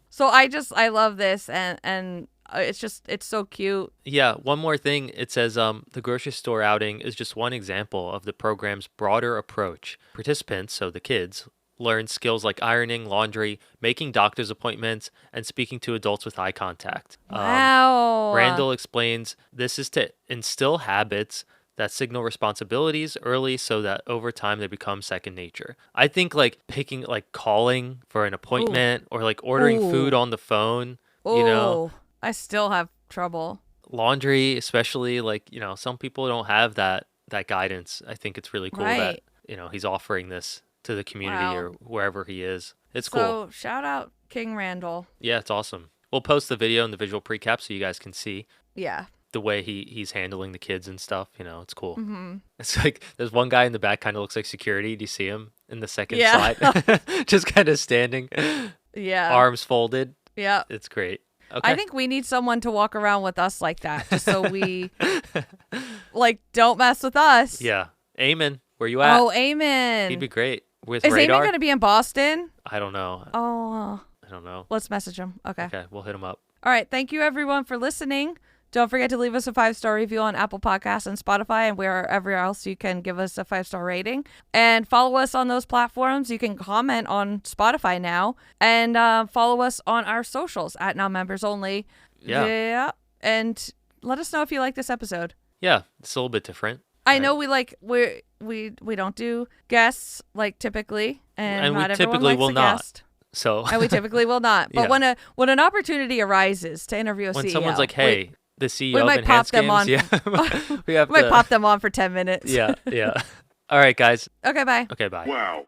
So I love this and it's so cute. Yeah. One more thing. It says the grocery store outing is just one example of the program's broader approach. Participants, so the kids, learn skills like ironing, laundry, making doctor's appointments, and speaking to adults with eye contact. Wow. Randall explains this is to instill habits that signal responsibilities early so that over time they become second nature. I think like calling for an appointment or like ordering food on the phone, I still have trouble. Laundry, especially some people don't have that guidance. I think it's really cool that, he's offering this to the community or wherever he is. It's cool. So shout out King Randall. Yeah, it's awesome. We'll post the video and the visual recap so you guys can see. Yeah. The way he's handling the kids and stuff, it's cool. Mm-hmm. It's like there's one guy in the back kind of looks like security. Do you see him in the second slide? Just kind of standing. Yeah. Arms folded. Yeah. It's great. Okay. I think we need someone to walk around with us like that, just so we don't mess with us. Yeah. Eamon, where you at? Oh, Eamon. He'd be great. With Is radar? Eamon going to be in Boston? I don't know. Oh. I don't know. Let's message him. Okay. Okay, we'll hit him up. All right. Thank you, everyone, for listening. Don't forget to leave us a 5-star review on Apple Podcasts and Spotify and wherever else you can give us a 5-star rating. And follow us on those platforms. You can comment on Spotify now. And follow us on our socials at non-members only. Yeah. And let us know if you like this episode. Yeah, it's a little bit different. I know we don't do guests like typically. And not we everyone typically likes will a not. guest. So and we typically will not. But when an opportunity arises to interview a CEO. When someone's like, hey, the CEO we of might pop Enhanced them Games, on. we have might pop them on for 10 minutes. Yeah. All right, guys. Okay, bye. Okay, bye. Wow.